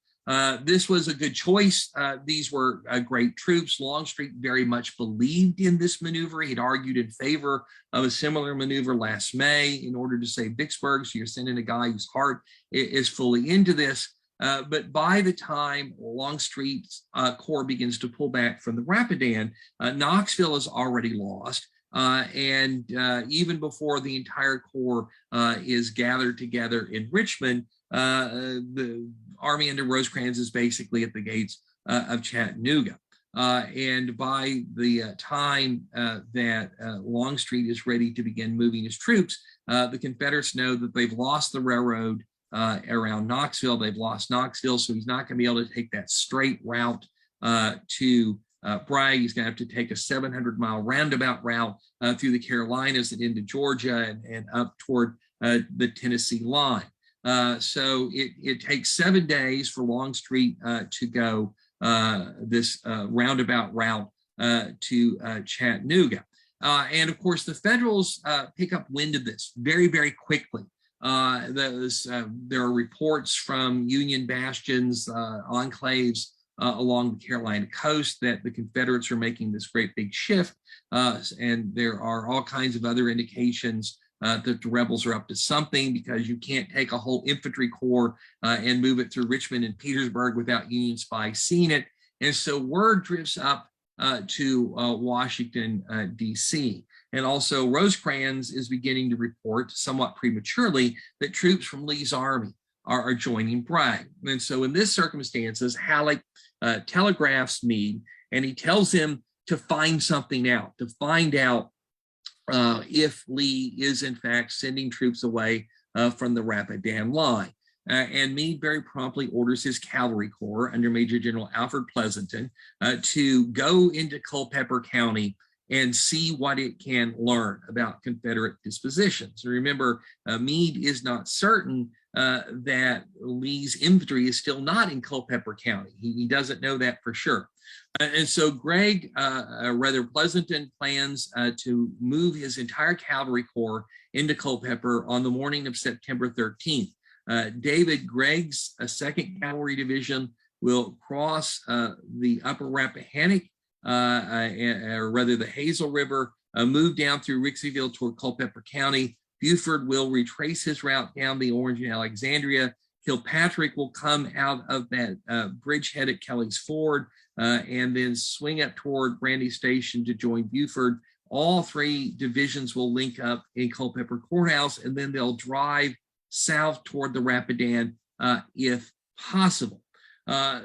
This was a good choice. These were great troops. Longstreet very much believed in this maneuver. He'd argued in favor of a similar maneuver last May in order to save Vicksburg. So you're sending a guy whose heart is fully into this. But by the time Longstreet's corps begins to pull back from the Rapidan, Knoxville is already lost. And even before the entire corps is gathered together in Richmond, the army under Rosecrans is basically at the gates of Chattanooga. And by the time that Longstreet is ready to begin moving his troops, the Confederates know that they've lost the railroad around Knoxville. They've lost Knoxville, so he's not going to be able to take that straight route to Bragg. He's going to have to take a 700-mile roundabout route through the Carolinas and into Georgia and up toward the Tennessee line. So it takes 7 days for Longstreet to go this roundabout route to Chattanooga. And of course, the Federals pick up wind of this very, very quickly. There are reports from Union bastions, enclaves along the Carolina coast that the Confederates are making this great big shift. And there are all kinds of other indications that the rebels are up to something, because you can't take a whole infantry corps and move it through Richmond and Petersburg without Union spies seeing it. And so word drifts up to Washington, D.C. And also Rosecrans is beginning to report somewhat prematurely that troops from Lee's army are joining Bragg. And so in this circumstances, Halleck telegraphs Meade, and he tells him to find something out, to find out if Lee is in fact sending troops away from the Rapidan line. And Meade very promptly orders his cavalry corps under Major General Alfred Pleasonton to go into Culpeper County and see what it can learn about Confederate dispositions. Remember, Meade is not certain that Lee's infantry is still not in Culpeper County. He doesn't know that for sure. And so Pleasonton plans to move his entire cavalry corps into Culpeper on the morning of September 13th. David Gregg's 2nd Cavalry Division will cross the upper Rappahannock, or rather the Hazel River, move down through Rixieville toward Culpeper County. Buford will retrace his route down the Orange and Alexandria. Kilpatrick will come out of that bridgehead at Kelly's Ford and then swing up toward Brandy Station to join Buford. All 3 divisions will link up in Culpeper Courthouse, and then they'll drive south toward the Rapidan if possible.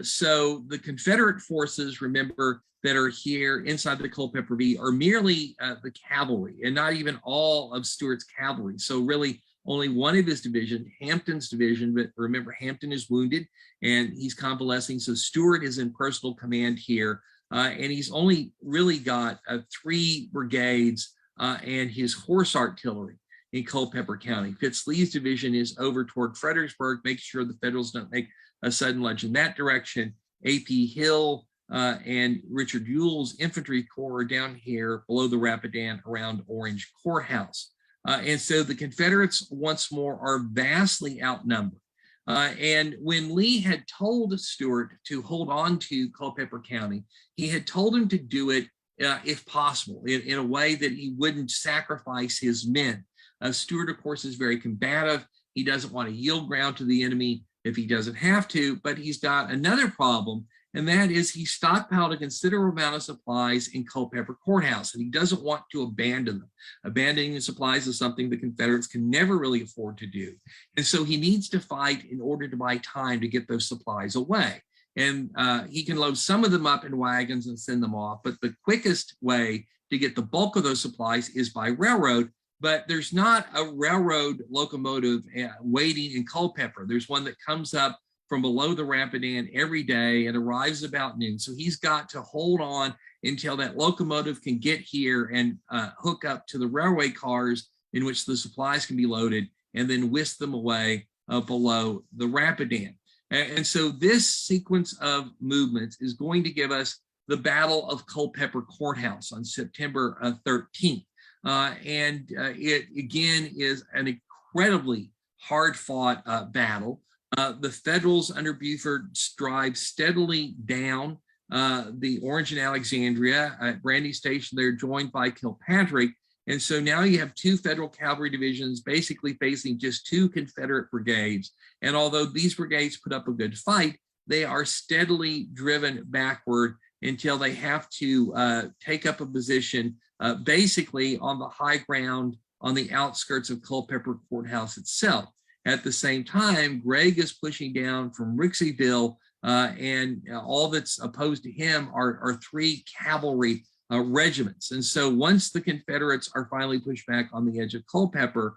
So the Confederate forces, remember, that are here inside the Culpeper V are merely the cavalry and not even all of Stuart's cavalry. So really only one of his division, Hampton's division, but remember Hampton is wounded and he's convalescing. So Stuart is in personal command here. And he's only really got 3 brigades and his horse artillery in Culpeper County. Fitz-Lee's division is over toward Fredericksburg, making sure the Federals don't make a sudden lunge in that direction. A.P. Hill and Richard Ewell's infantry corps are down here below the Rapidan around Orange Courthouse. And so the Confederates once more are vastly outnumbered. And when Lee had told Stuart to hold on to Culpeper County, he had told him to do it if possible, in a way that he wouldn't sacrifice his men. Stuart, of course, is very combative. He doesn't want to yield ground to the enemy if he doesn't have to, but he's got another problem, and that is he stockpiled a considerable amount of supplies in Culpeper Courthouse, and he doesn't want to abandon them. Abandoning the supplies is something the Confederates can never really afford to do. And so he needs to fight in order to buy time to get those supplies away. And he can load some of them up in wagons and send them off, but the quickest way to get the bulk of those supplies is by railroad. But there's not a railroad locomotive waiting in Culpeper. There's one that comes up from below the Rapidan every day and arrives about noon. So he's got to hold on until that locomotive can get here and hook up to the railway cars in which the supplies can be loaded and then whisk them away below the Rapidan. And so this sequence of movements is going to give us the Battle of Culpeper Courthouse on September 13th. It again is an incredibly hard-fought battle. The Federals under Buford drive steadily down the Orange and Alexandria at Brandy Station. They're joined by Kilpatrick. And so now you have 2 Federal cavalry divisions basically facing just 2 Confederate brigades. And although these brigades put up a good fight, they are steadily driven backward until they have to take up a position basically on the high ground on the outskirts of Culpeper Courthouse itself. At the same time, Gregg is pushing down from Rixeyville, and all that's opposed to him are 3 cavalry regiments. And so once the Confederates are finally pushed back on the edge of Culpeper,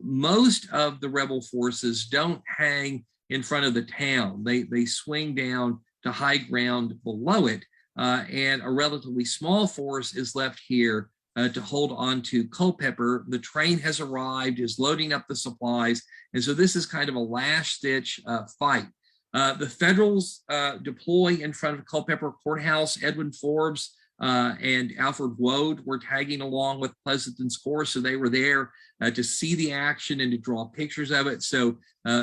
most of the rebel forces don't hang in front of the town. They swing down to high ground below it, and a relatively small force is left here to hold on to Culpeper. The train has arrived, is loading up the supplies, and so this is kind of a last-ditch fight. The Federals deploy in front of Culpeper Courthouse. Edwin Forbes and Alfred Woad were tagging along with Pleasanton's corps, so they were there to see the action and to draw pictures of it. So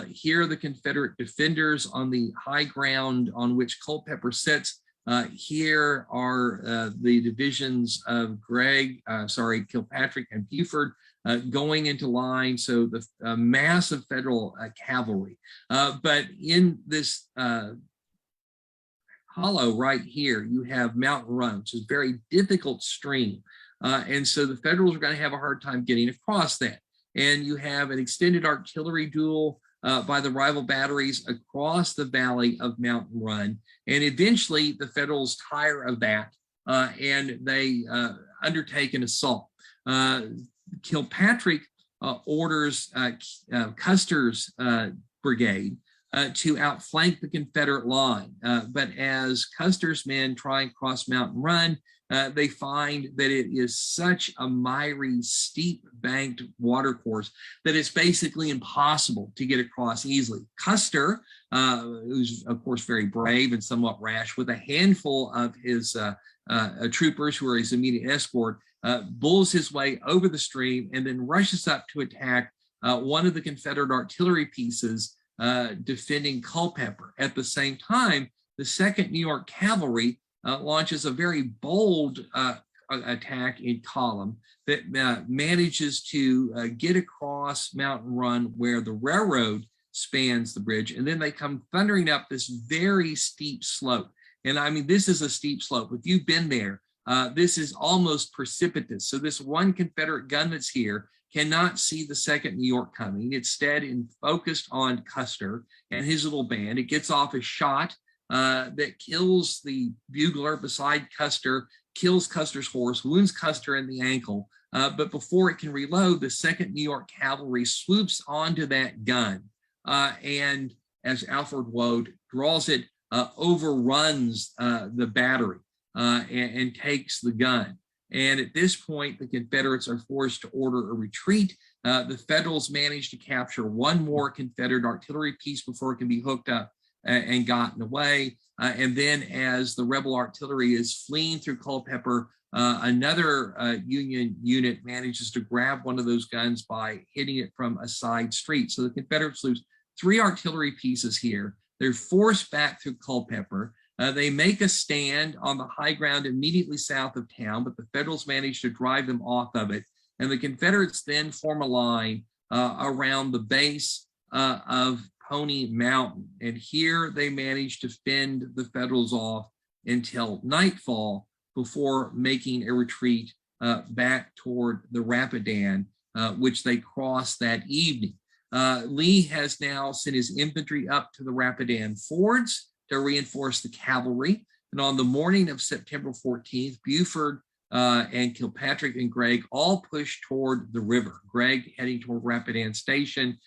here are the Confederate defenders on the high ground on which Culpeper sits. Here are the divisions of Kilpatrick and Buford going into line. So the massive Federal cavalry. But in this hollow right here, you have Mountain Run, which is a very difficult stream. And so the Federals are going to have a hard time getting across that. And you have an extended artillery duel by the rival batteries across the valley of Mountain Run. And eventually the Federals tire of that and they undertake an assault. Kilpatrick orders Custer's brigade to outflank the Confederate line. But as Custer's men try and cross Mountain Run, they find that it is such a miry, steep banked watercourse that it's basically impossible to get across easily. Custer, who's of course very brave and somewhat rash, with a handful of his troopers who are his immediate escort, bulls his way over the stream and then rushes up to attack one of the Confederate artillery pieces defending Culpeper. At the same time, the 2nd New York Cavalry launches a very bold attack in column that manages to get across Mountain Run where the railroad spans the bridge, and then they come thundering up this very steep slope. And I mean, this is a steep slope. If you've been there, this is almost precipitous. So this one Confederate gun that's here cannot see the 2nd New York coming. Instead, focused on Custer and his little band. It gets off a shot that kills the bugler beside Custer, kills Custer's horse, wounds Custer in the ankle. But before it can reload, the 2nd New York Cavalry swoops onto that gun. And as Alfred Woad draws it, overruns the battery and takes the gun. And at this point, the Confederates are forced to order a retreat. The Federals manage to capture one more Confederate artillery piece before it can be hooked up and gotten away. And then as the rebel artillery is fleeing through Culpeper, another Union unit manages to grab one of those guns by hitting it from a side street. So the Confederates lose 3 artillery pieces here. They're forced back through Culpeper. They make a stand on the high ground immediately south of town, but the Federals manage to drive them off of it. And the Confederates then form a line around the base of Pony Mountain. And here they manage to fend the Federals off until nightfall before making a retreat back toward the Rapidan, which they cross that evening. Lee has now sent his infantry up to the Rapidan fords to reinforce the cavalry. And on the morning of September 14th, Buford and Kilpatrick and Gregg all push toward the river. Gregg heading toward Rapidan Station,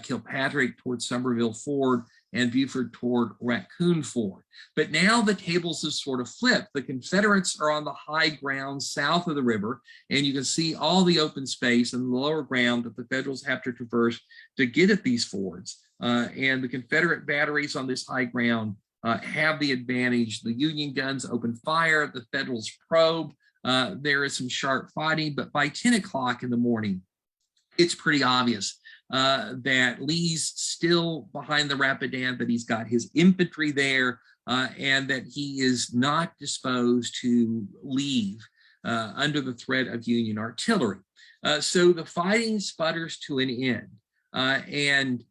Kilpatrick toward Somerville Ford, and Buford toward Raccoon Ford. But now the tables have sort of flipped. The Confederates are on the high ground south of the river, and you can see all the open space and the lower ground that the Federals have to traverse to get at these fords. And the Confederate batteries on this high ground have the advantage. The Union guns open fire, the Federals probe. There is some sharp fighting, but by 10 o'clock in the morning, it's pretty obvious that Lee's still behind the Rapidan, that he's got his infantry there, and that he is not disposed to leave under the threat of Union artillery. So the fighting sputters to an end, and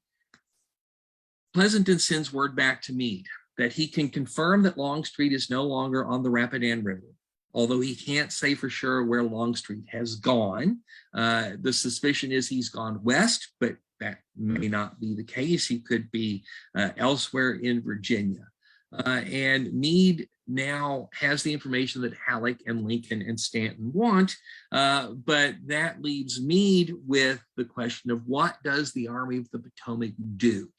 Pleasanton sends word back to Meade that he can confirm that Longstreet is no longer on the Rapidan River, although he can't say for sure where Longstreet has gone. The suspicion is he's gone west, but that may not be the case. He could be elsewhere in Virginia. And Meade now has the information that Halleck and Lincoln and Stanton want, but that leaves Meade with the question of what does the Army of the Potomac do?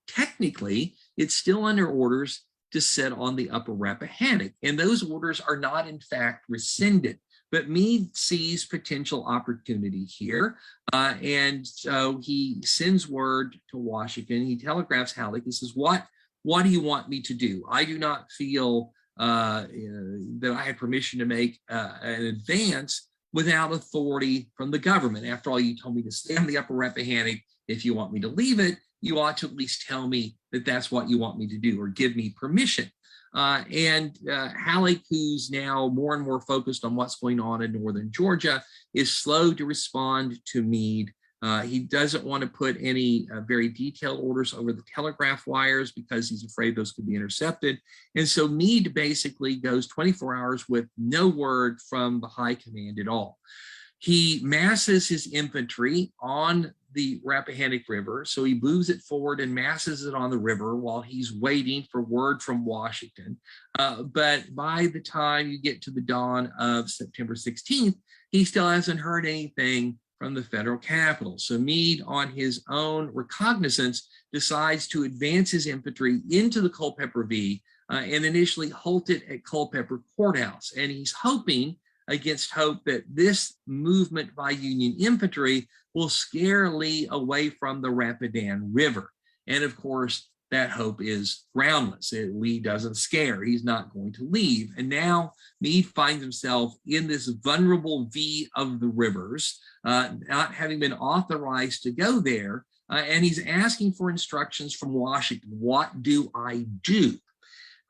Technically, it's still under orders to sit on the upper Rappahannock, and those orders are not in fact rescinded. But Meade sees potential opportunity here, and so he sends word to Washington. He telegraphs Halleck. He says, what do you want me to do? I do not feel that I have permission to make an advance without authority from the government. After all, you told me to stay on the upper Rappahannock. If you want me to leave it, you ought to at least tell me that that's what you want me to do, or give me permission. And Halleck, who's now more and more focused on what's going on in northern Georgia, is slow to respond to Meade. He doesn't want to put any very detailed orders over the telegraph wires because he's afraid those could be intercepted. And so Meade basically goes 24 hours with no word from the high command at all. He masses his infantry on the Rappahannock River, so he moves it forward and masses it on the river while he's waiting for word from Washington. But by the time you get to the dawn of September 16th, he still hasn't heard anything from the federal capital. So Meade, on his own recognizance, decides to advance his infantry into the Culpeper V and initially halt it at Culpeper Courthouse. And he's hoping against hope that this movement by Union infantry will scare Lee away from the Rapidan River. And of course, that hope is groundless. Lee doesn't scare. He's not going to leave. And now Meade finds himself in this vulnerable V of the rivers, not having been authorized to go there. And he's asking for instructions from Washington. What do I do?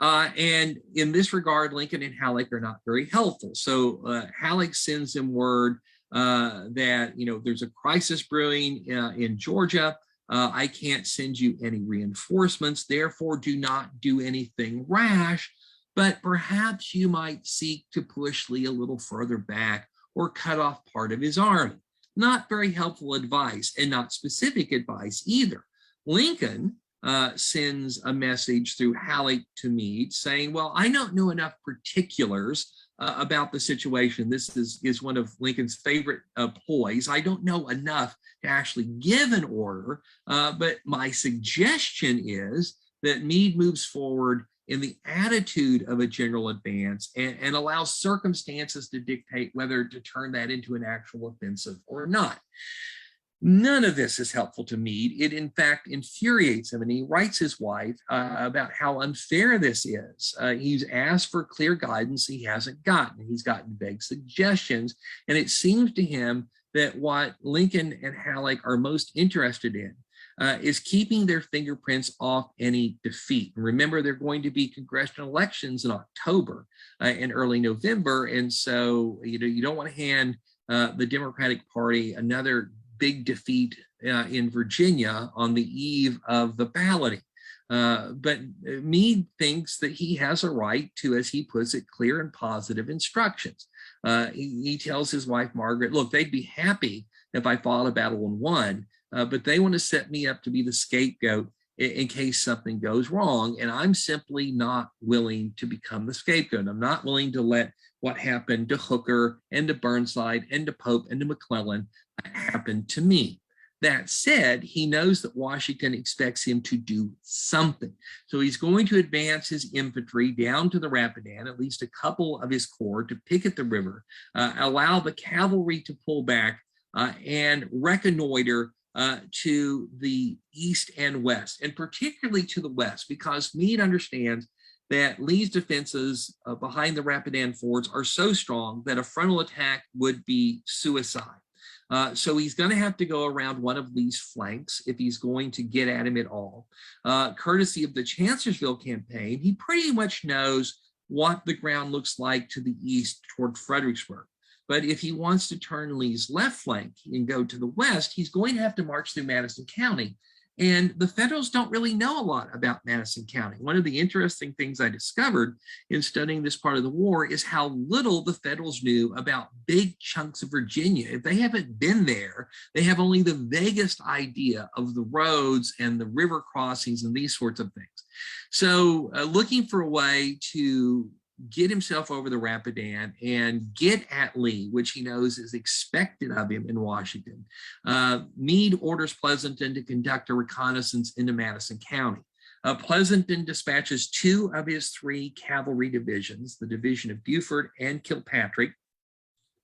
And in this regard, Lincoln and Halleck are not very helpful. So Halleck sends him word that, there's a crisis brewing in Georgia. I can't send you any reinforcements, therefore do not do anything rash, but perhaps you might seek to push Lee a little further back or cut off part of his army. Not very helpful advice, and not specific advice either. Lincoln sends a message through Halleck to Meade saying, well, I don't know enough particulars about the situation. This is one of Lincoln's favorite ploys. I don't know enough to actually give an order, but my suggestion is that Meade moves forward in the attitude of a general advance and allows circumstances to dictate whether to turn that into an actual offensive or not. None of this is helpful to Meade. It, in fact, infuriates him, and he writes his wife about how unfair this is. He's asked for clear guidance he hasn't gotten. He's gotten vague suggestions, and it seems to him that what Lincoln and Halleck are most interested in is keeping their fingerprints off any defeat. And remember, there are going to be congressional elections in October and early November, and so you don't want to hand the Democratic Party another big defeat in Virginia on the eve of the balloting. But Meade thinks that he has a right to, as he puts it, clear and positive instructions. He tells his wife, Margaret, look, they'd be happy if I fought a battle and won, but they want to set me up to be the scapegoat in case something goes wrong. And I'm simply not willing to become the scapegoat. I'm not willing to let what happened to Hooker and to Burnside and to Pope and to McClellan happen to me. That said, he knows that Washington expects him to do something. So he's going to advance his infantry down to the Rappahannock, at least a couple of his corps, to picket the river, allow the cavalry to pull back and reconnoiter to the east and west, and particularly to the west, because Meade understands that Lee's defenses behind the Rappahannock fords are so strong that a frontal attack would be suicide. So he's going to have to go around one of Lee's flanks if he's going to get at him at all. Courtesy of the Chancellorsville campaign, he pretty much knows what the ground looks like to the east toward Fredericksburg. But if he wants to turn Lee's left flank and go to the west, he's going to have to march through Madison County. And the Federals don't really know a lot about Madison County. One of the interesting things I discovered in studying this part of the war is how little the Federals knew about big chunks of Virginia. If they haven't been there, they have only the vaguest idea of the roads and the river crossings and these sorts of things. So looking for a way to get himself over the Rapidan and get at Lee, which he knows is expected of him in Washington. Meade orders Pleasonton to conduct a reconnaissance into Madison County. Pleasonton dispatches two of his three cavalry divisions, the division of Buford and Kilpatrick,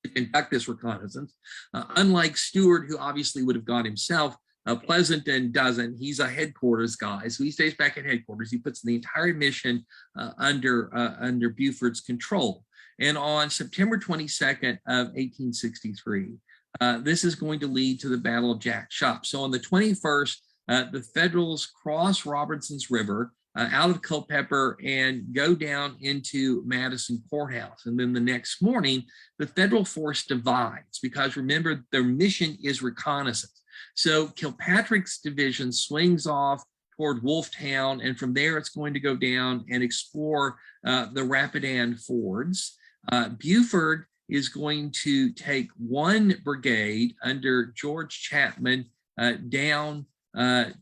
to conduct this reconnaissance. Unlike Stuart, who obviously would have gone himself, Pleasonton doesn't. He's a headquarters guy, so he stays back at headquarters. He puts the entire mission under Buford's control. And on September 22nd of 1863, this is going to lead to the Battle of Jack Shop. So on the 21st, the Federals cross Robinson's River out of Culpeper and go down into Madison Courthouse. And then the next morning, the Federal force divides because remember, their mission is reconnaissance. So Kilpatrick's division swings off toward Wolftown, and from there it's going to go down and explore the Rapidan fords. Buford is going to take one brigade under George Chapman down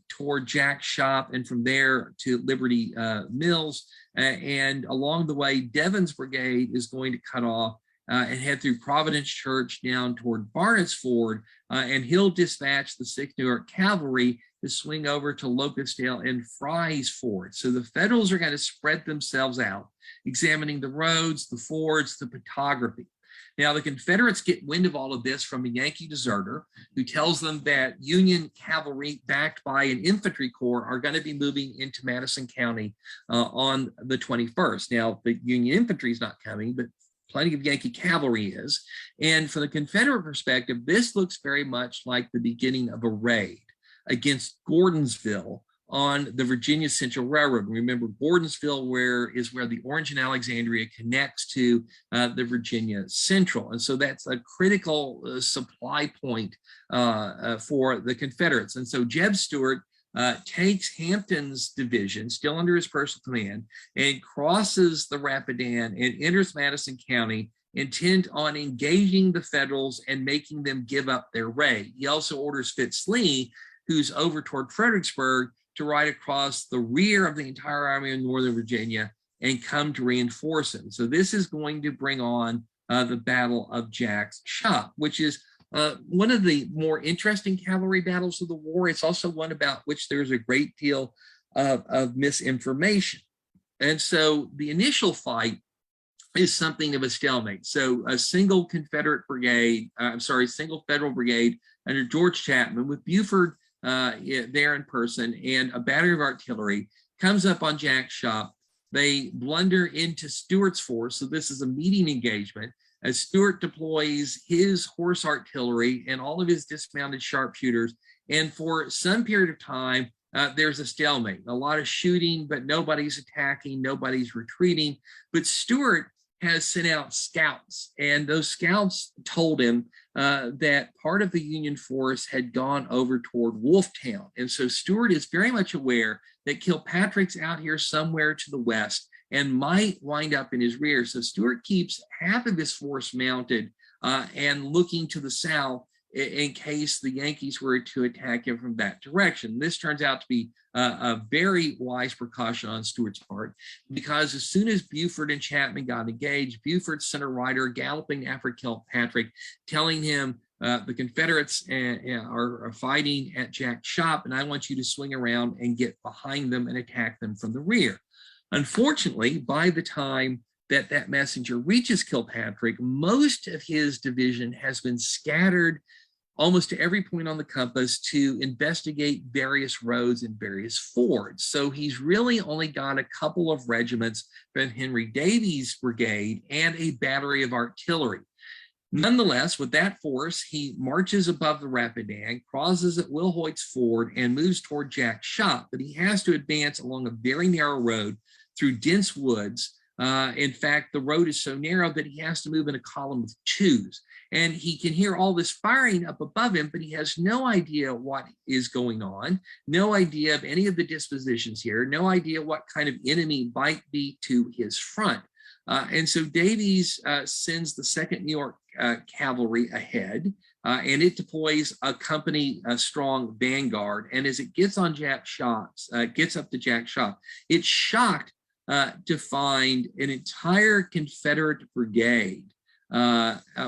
toward Jack's Shop, and from there to Liberty Mills. And along the way, Devon's brigade is going to cut off and head through Providence Church down toward Barnett's Ford, and he'll dispatch the 6th New York Cavalry to swing over to Locustdale and Fry's Ford. So the Federals are going to spread themselves out, examining the roads, the fords, the topography. Now, the Confederates get wind of all of this from a Yankee deserter who tells them that Union cavalry backed by an infantry corps are going to be moving into Madison County on the 21st. Now, the Union infantry is not coming, but plenty of Yankee cavalry is. And from the Confederate perspective, this looks very much like the beginning of a raid against Gordonsville on the Virginia Central Railroad. Remember, Gordonsville is where the Orange and Alexandria connects to the Virginia Central. And so that's a critical supply point for the Confederates. And so Jeb Stuart takes Hampton's division, still under his personal command, and crosses the Rapidan and enters Madison County intent on engaging the Federals and making them give up their raid. He also orders Fitz Lee, who's over toward Fredericksburg, to ride across the rear of the entire army of Northern Virginia and come to reinforce him. So this is going to bring on the Battle of Jack's Shop, which is one of the more interesting cavalry battles of the war. It's also one about which there's a great deal of misinformation. And so the initial fight is something of a stalemate. So a single Confederate brigade, single Federal brigade under George Chapman with Buford there in person and a battery of artillery comes up on Jack's Shop. They blunder into Stuart's force. So this is a meeting engagement as Stuart deploys his horse artillery and all of his dismounted sharpshooters. And for some period of time, there's a stalemate, a lot of shooting, but nobody's attacking, nobody's retreating. But Stuart has sent out scouts, and those scouts told him that part of the Union force had gone over toward Wolftown. And so Stuart is very much aware that Kilpatrick's out here somewhere to the west and might wind up in his rear. So Stuart keeps half of his force mounted and looking to the south in case the Yankees were to attack him from that direction. This turns out to be a very wise precaution on Stuart's part, because as soon as Buford and Chapman got engaged, Buford sent a rider galloping after Kilpatrick, telling him the Confederates are fighting at Jack's Shop, and I want you to swing around and get behind them and attack them from the rear. Unfortunately, by the time that messenger reaches Kilpatrick, most of his division has been scattered almost to every point on the compass to investigate various roads and various fords. So he's really only got a couple of regiments from Henry Davies' brigade and a battery of artillery. Nonetheless, with that force, he marches above the Rapidan, crosses at Wilhoit's Ford, and moves toward Jack's Shop. But he has to advance along a very narrow road through dense woods. In fact, the road is so narrow that he has to move in a column of twos. And he can hear all this firing up above him, but he has no idea what is going on, no idea of any of the dispositions here, no idea what kind of enemy might be to his front. And so Davies sends the 2nd New York Cavalry ahead, and it deploys a company strong vanguard. And as it gets on Jack's Shop, gets up to Jack's Shop, it's shocked to find an entire Confederate brigade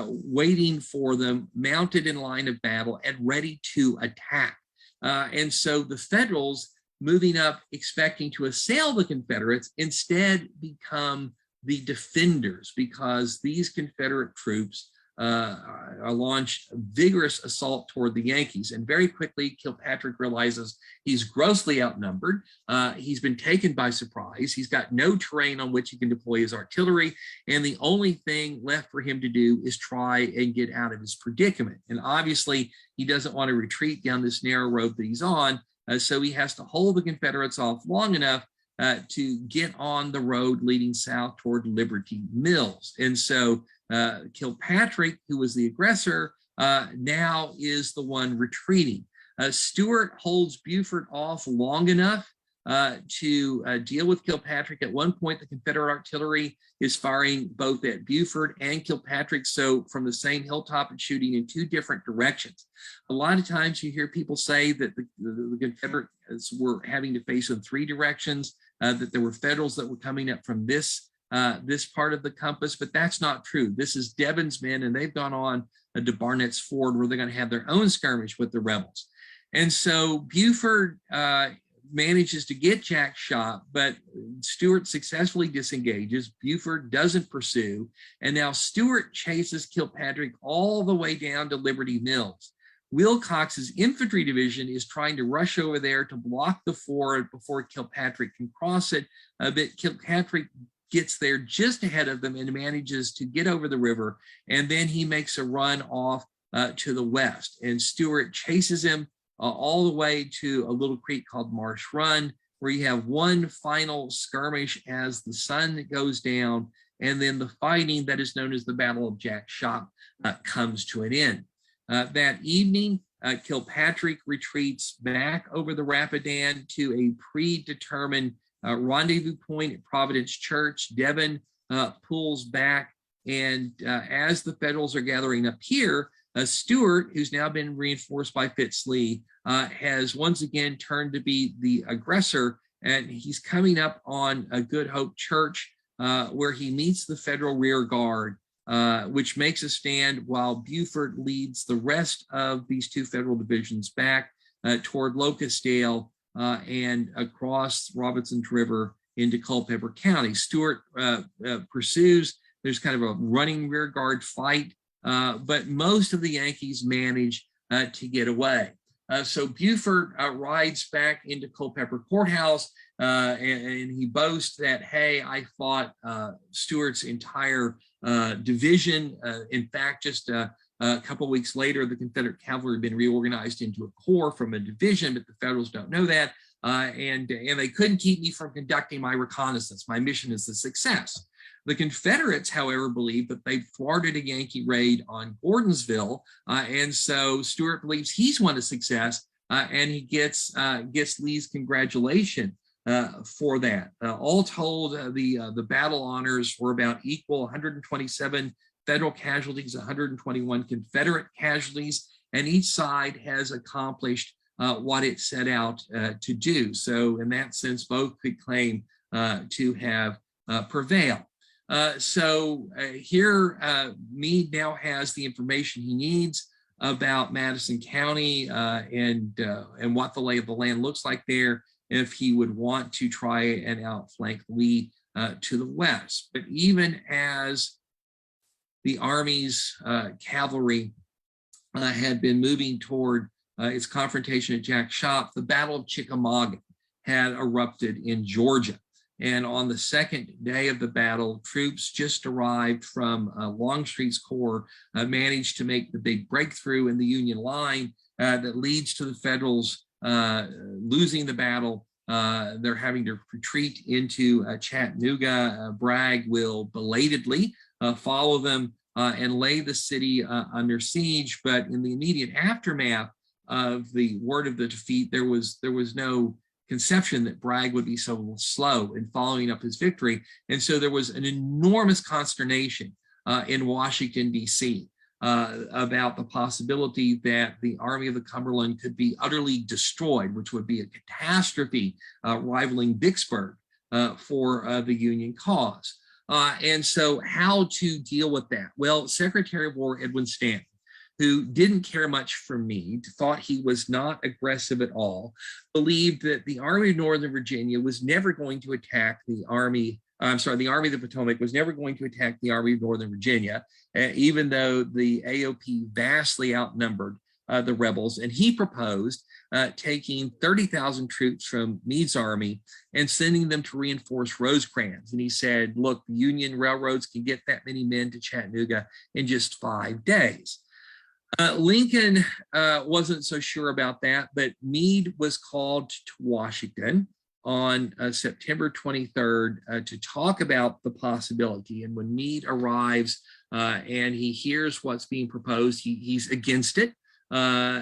waiting for them, mounted in line of battle and ready to attack. And so the Federals, moving up expecting to assail the Confederates, instead become the defenders, because these Confederate troops launched a vigorous assault toward the Yankees. And very quickly, Kilpatrick realizes he's grossly outnumbered. He's been taken by surprise. He's got no terrain on which he can deploy his artillery. And the only thing left for him to do is try and get out of his predicament. And obviously, he doesn't want to retreat down this narrow road that he's on. So he has to hold the Confederates off long enough to get on the road leading south toward Liberty Mills. And so Kilpatrick, who was the aggressor, now is the one retreating. Stuart holds Buford off long enough to deal with Kilpatrick. At one point, the Confederate artillery is firing both at Buford and Kilpatrick, so from the same hilltop and shooting in two different directions. A lot of times you hear people say that the Confederates were having to face in three directions, that there were Federals that were coming up from this part of the compass, but that's not true. This is Devon's men, and they've gone on to Barnett's Ford, where they're going to have their own skirmish with the rebels. And so Buford manages to get Jack's Shop, but Stuart successfully disengages. Buford doesn't pursue, and now Stuart chases Kilpatrick all the way down to Liberty Mills. Wilcox's infantry division is trying to rush over there to block the ford before Kilpatrick can cross it, but Kilpatrick gets there just ahead of them and manages to get over the river, and then he makes a run off to the west, and Stuart chases him all the way to a little creek called Marsh Run, where you have one final skirmish as the sun goes down, and then the fighting that is known as the Battle of Jack's Shop comes to an end. That evening, Kilpatrick retreats back over the Rapidan to a predetermined rendezvous point at Providence Church. Devon pulls back And as the Federals are gathering up here, Stuart, who's now been reinforced by Fitz Lee, has once again turned to be the aggressor, and he's coming up on a Good Hope Church, where he meets the Federal rear guard, which makes a stand while Buford leads the rest of these two Federal divisions back toward Locustdale and across Robinson's River into Culpeper County. Stuart pursues. There's kind of a running rear guard fight, but most of the Yankees manage to get away. So Buford rides back into Culpeper Courthouse, and he boasts that, hey, I fought Stuart's entire division. In fact, just a couple of weeks later, the Confederate cavalry had been reorganized into a corps from a division, but the Federals don't know that. And they couldn't keep me from conducting my reconnaissance. My mission is a success. The Confederates, however, believe that they thwarted a Yankee raid on Gordonsville, and so Stuart believes he's won a success, and he gets Lee's congratulation for that. All told, the battle honors were about equal: 127 Federal casualties, 121 Confederate casualties, and each side has accomplished what it set out to do. So, in that sense, both could claim to have prevailed. Here, Meade now has the information he needs about Madison County and what the lay of the land looks like there if he would want to try and outflank Lee to the west. But even as the Army's cavalry had been moving toward its confrontation at Jack's Shop, the Battle of Chickamauga had erupted in Georgia. And on the second day of the battle, troops just arrived from Longstreet's Corps managed to make the big breakthrough in the Union line that leads to the Federals losing the battle. They're having to retreat into Chattanooga. Bragg will belatedly follow them and lay the city under siege. But in the immediate aftermath of the word of the defeat, there was no conception that Bragg would be so slow in following up his victory. And so there was an enormous consternation in Washington, D.C. About the possibility that the Army of the Cumberland could be utterly destroyed, which would be a catastrophe rivaling Vicksburg for the Union cause. And so how to deal with that? Well, Secretary of War Edwin Stanton, who didn't care much for Meade, thought he was not aggressive at all, believed that the Army of Northern Virginia was never going to attack the Army of the Potomac was never going to attack the Army of Northern Virginia, even though the AOP vastly outnumbered the rebels. And he proposed taking 30,000 troops from Meade's army and sending them to reinforce Rosecrans. And he said, look, the Union railroads can get that many men to Chattanooga in just 5 days. Lincoln wasn't so sure about that, but Meade was called to Washington on September 23rd to talk about the possibility. And when Meade arrives and he hears what's being proposed, he's against it.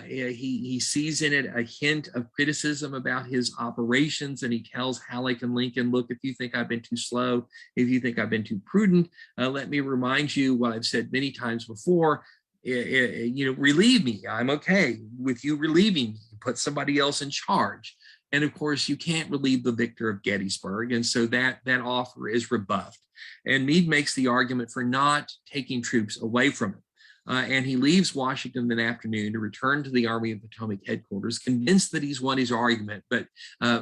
He sees in it a hint of criticism about his operations, and he tells Halleck and Lincoln, look, if you think I've been too slow, if you think I've been too prudent, let me remind you what I've said many times before. Relieve me. I'm okay with you relieving me. Put somebody else in charge. And of course, you can't relieve the victor of Gettysburg. And so that offer is rebuffed. And Meade makes the argument for not taking troops away from him. And he leaves Washington that afternoon to return to the Army of Potomac headquarters, convinced that he's won his argument, but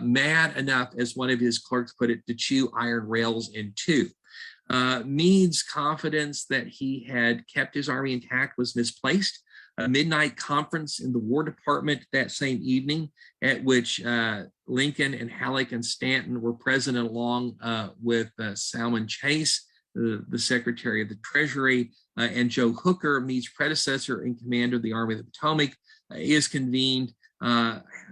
mad enough, as one of his clerks put it, to chew iron rails in two. Meade's confidence that he had kept his army intact was misplaced. A midnight conference in the War Department that same evening, at which Lincoln and Halleck and Stanton were present, along with Salmon Chase, the Secretary of the Treasury, and Joe Hooker, Meade's predecessor in command of the Army of the Potomac, is convened.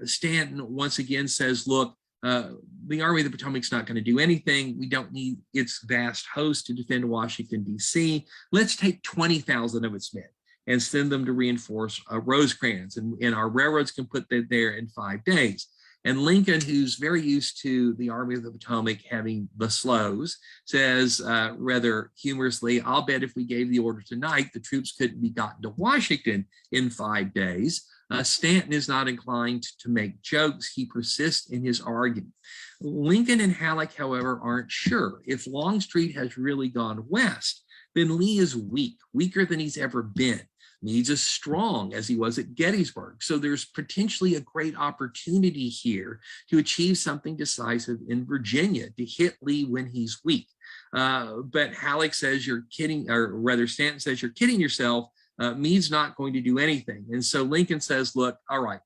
Stanton once again says, look, the Army of the Potomac's not going to do anything. We don't need its vast host to defend Washington, D.C. Let's take 20,000 of its men and send them to reinforce Rosecrans, and our railroads can put them there in 5 days. And Lincoln, who's very used to the Army of the Potomac having the slows, says rather humorously, I'll bet if we gave the order tonight, the troops couldn't be gotten to Washington in 5 days. Stanton is not inclined to make jokes. He persists in his argument. Lincoln and Halleck, however, aren't sure. If Longstreet has really gone west, then Lee is weak, weaker than he's ever been. Meade's as strong as he was at Gettysburg. So there's potentially a great opportunity here to achieve something decisive in Virginia, to hit Lee when he's weak. But Halleck says you're kidding, or rather Stanton says you're kidding yourself. Meade's not going to do anything. And so Lincoln says, look, all right,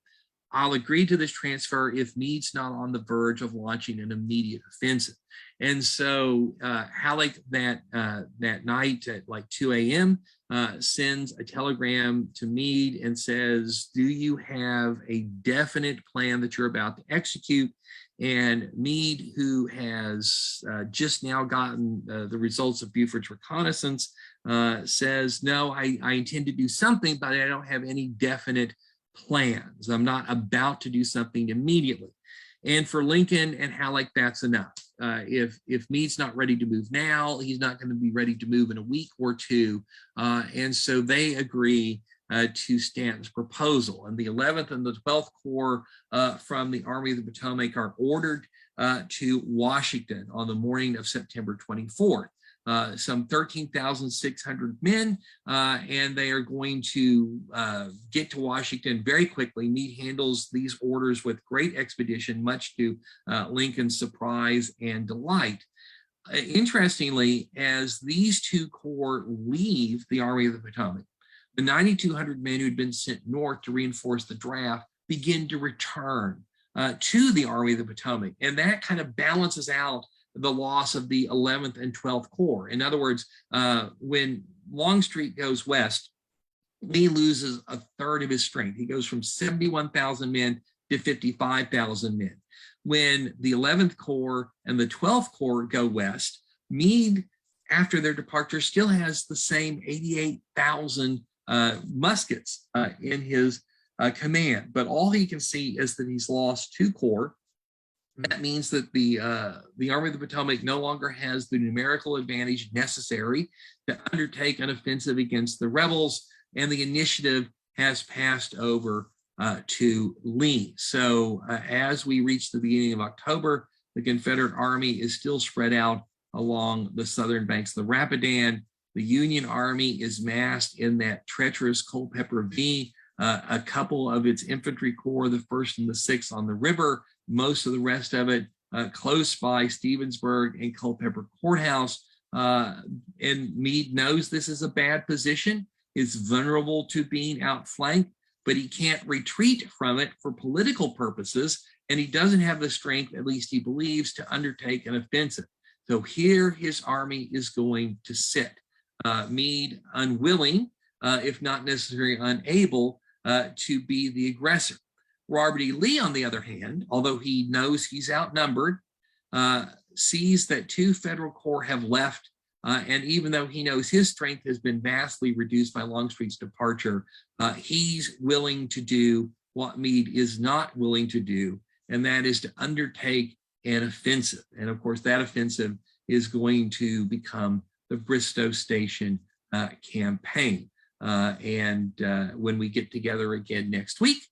I'll agree to this transfer if Meade's not on the verge of launching an immediate offensive. And so Halleck that night at like 2 a.m. Sends a telegram to Meade and says, do you have a definite plan that you're about to execute? And Meade, who has just now gotten the results of Buford's reconnaissance, says, no, I intend to do something, but I don't have any definite plans. I'm not about to do something immediately. And for Lincoln and Halleck, that's enough. If Meade's not ready to move now, he's not going to be ready to move in a week or two. And so they agree to Stanton's proposal. And the 11th and the 12th Corps from the Army of the Potomac are ordered to Washington on the morning of September 24th. Some 13,600 men, and they are going to get to Washington very quickly. Meade handles these orders with great expedition, much to Lincoln's surprise and delight. Interestingly, as these two corps leave the Army of the Potomac, the 9,200 men who had been sent north to reinforce the draft begin to return to the Army of the Potomac, and that kind of balances out the loss of the 11th and 12th Corps. In other words, when Longstreet goes west, Lee loses a third of his strength. He goes from 71,000 men to 55,000 men. When the 11th Corps and the 12th Corps go west, Meade, after their departure, still has the same 88,000 muskets in his command. But all he can see is that he's lost 2 corps. That means that the Army of the Potomac no longer has the numerical advantage necessary to undertake an offensive against the rebels, and the initiative has passed over to Lee. So as we reach the beginning of October, the Confederate Army is still spread out along the southern banks of the Rapidan. The Union Army is massed in that treacherous Culpeper V. A couple of its infantry corps, the 1st and the 6th, on the river. Most of the rest of it close by Stevensburg and Culpeper Courthouse. And Meade knows this is a bad position. It's vulnerable to being outflanked, but he can't retreat from it for political purposes, and he doesn't have the strength, at least he believes, to undertake an offensive. So here his army is going to sit. Meade unwilling, if not necessarily unable, to be the aggressor. Robert E. Lee, on the other hand, although he knows he's outnumbered, sees that 2 federal corps have left, and even though he knows his strength has been vastly reduced by Longstreet's departure, he's willing to do what Meade is not willing to do, and that is to undertake an offensive. And of course, that offensive is going to become the Bristoe Station campaign. And when we get together again next week,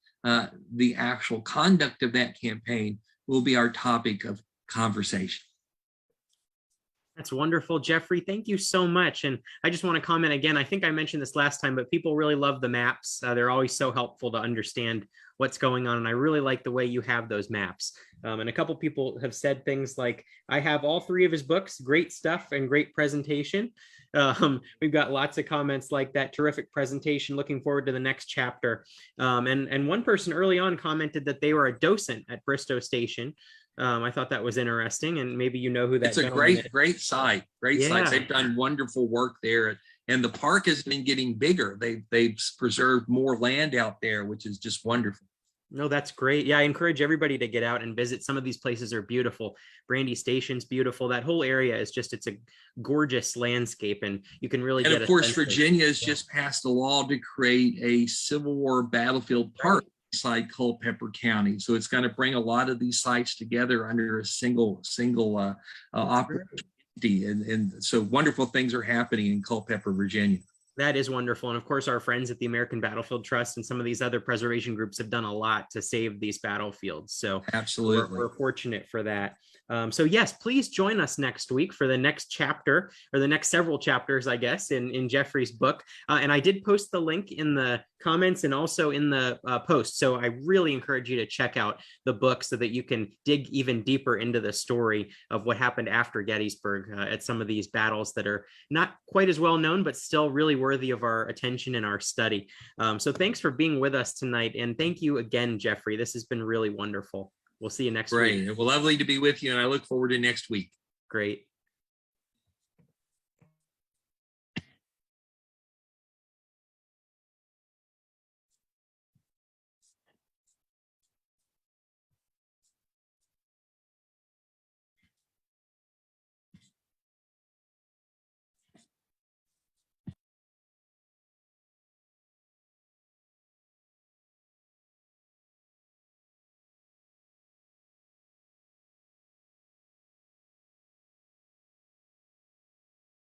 the actual conduct of that campaign will be our topic of conversation. That's wonderful, Jeffrey. Thank you so much. And I just want to comment again, I think I mentioned this last time, but people really love the maps. They're always so helpful to understand what's going on. And I really like the way you have those maps. And a couple people have said things like, I have all 3 of his books, great stuff and great presentation. We've got lots of comments like that, terrific presentation, looking forward to the next chapter. And one person early on commented that they were a docent at Bristoe Station. I thought that was interesting, and maybe you know who that is. It's a great site. Great site. They've done wonderful work there, and the park has been getting bigger. They've preserved more land out there, which is just wonderful. No, that's great. Yeah, I encourage everybody to get out and visit. Some of these places are beautiful. Brandy Station's beautiful. That whole area is just, it's a gorgeous landscape, and you can really get. And of course, Virginia has just passed a law to create a Civil War battlefield park inside Culpeper County. So it's going to bring a lot of these sites together under a single opportunity. And so wonderful things are happening in Culpeper, Virginia. That is wonderful. And of course, our friends at the American Battlefield Trust and some of these other preservation groups have done a lot to save these battlefields. So absolutely, we're fortunate for that. So yes, please join us next week for the next chapter, or the next several chapters, I guess, in Jeffrey's book. And I did post the link in the comments and also in the post. So I really encourage you to check out the book so that you can dig even deeper into the story of what happened after Gettysburg at some of these battles that are not quite as well known, but still really worthy of our attention and our study. So thanks for being with us tonight. And thank you again, Jeffrey. This has been really wonderful. We'll see you next week. Great. Well, lovely to be with you, and I look forward to next week. Great.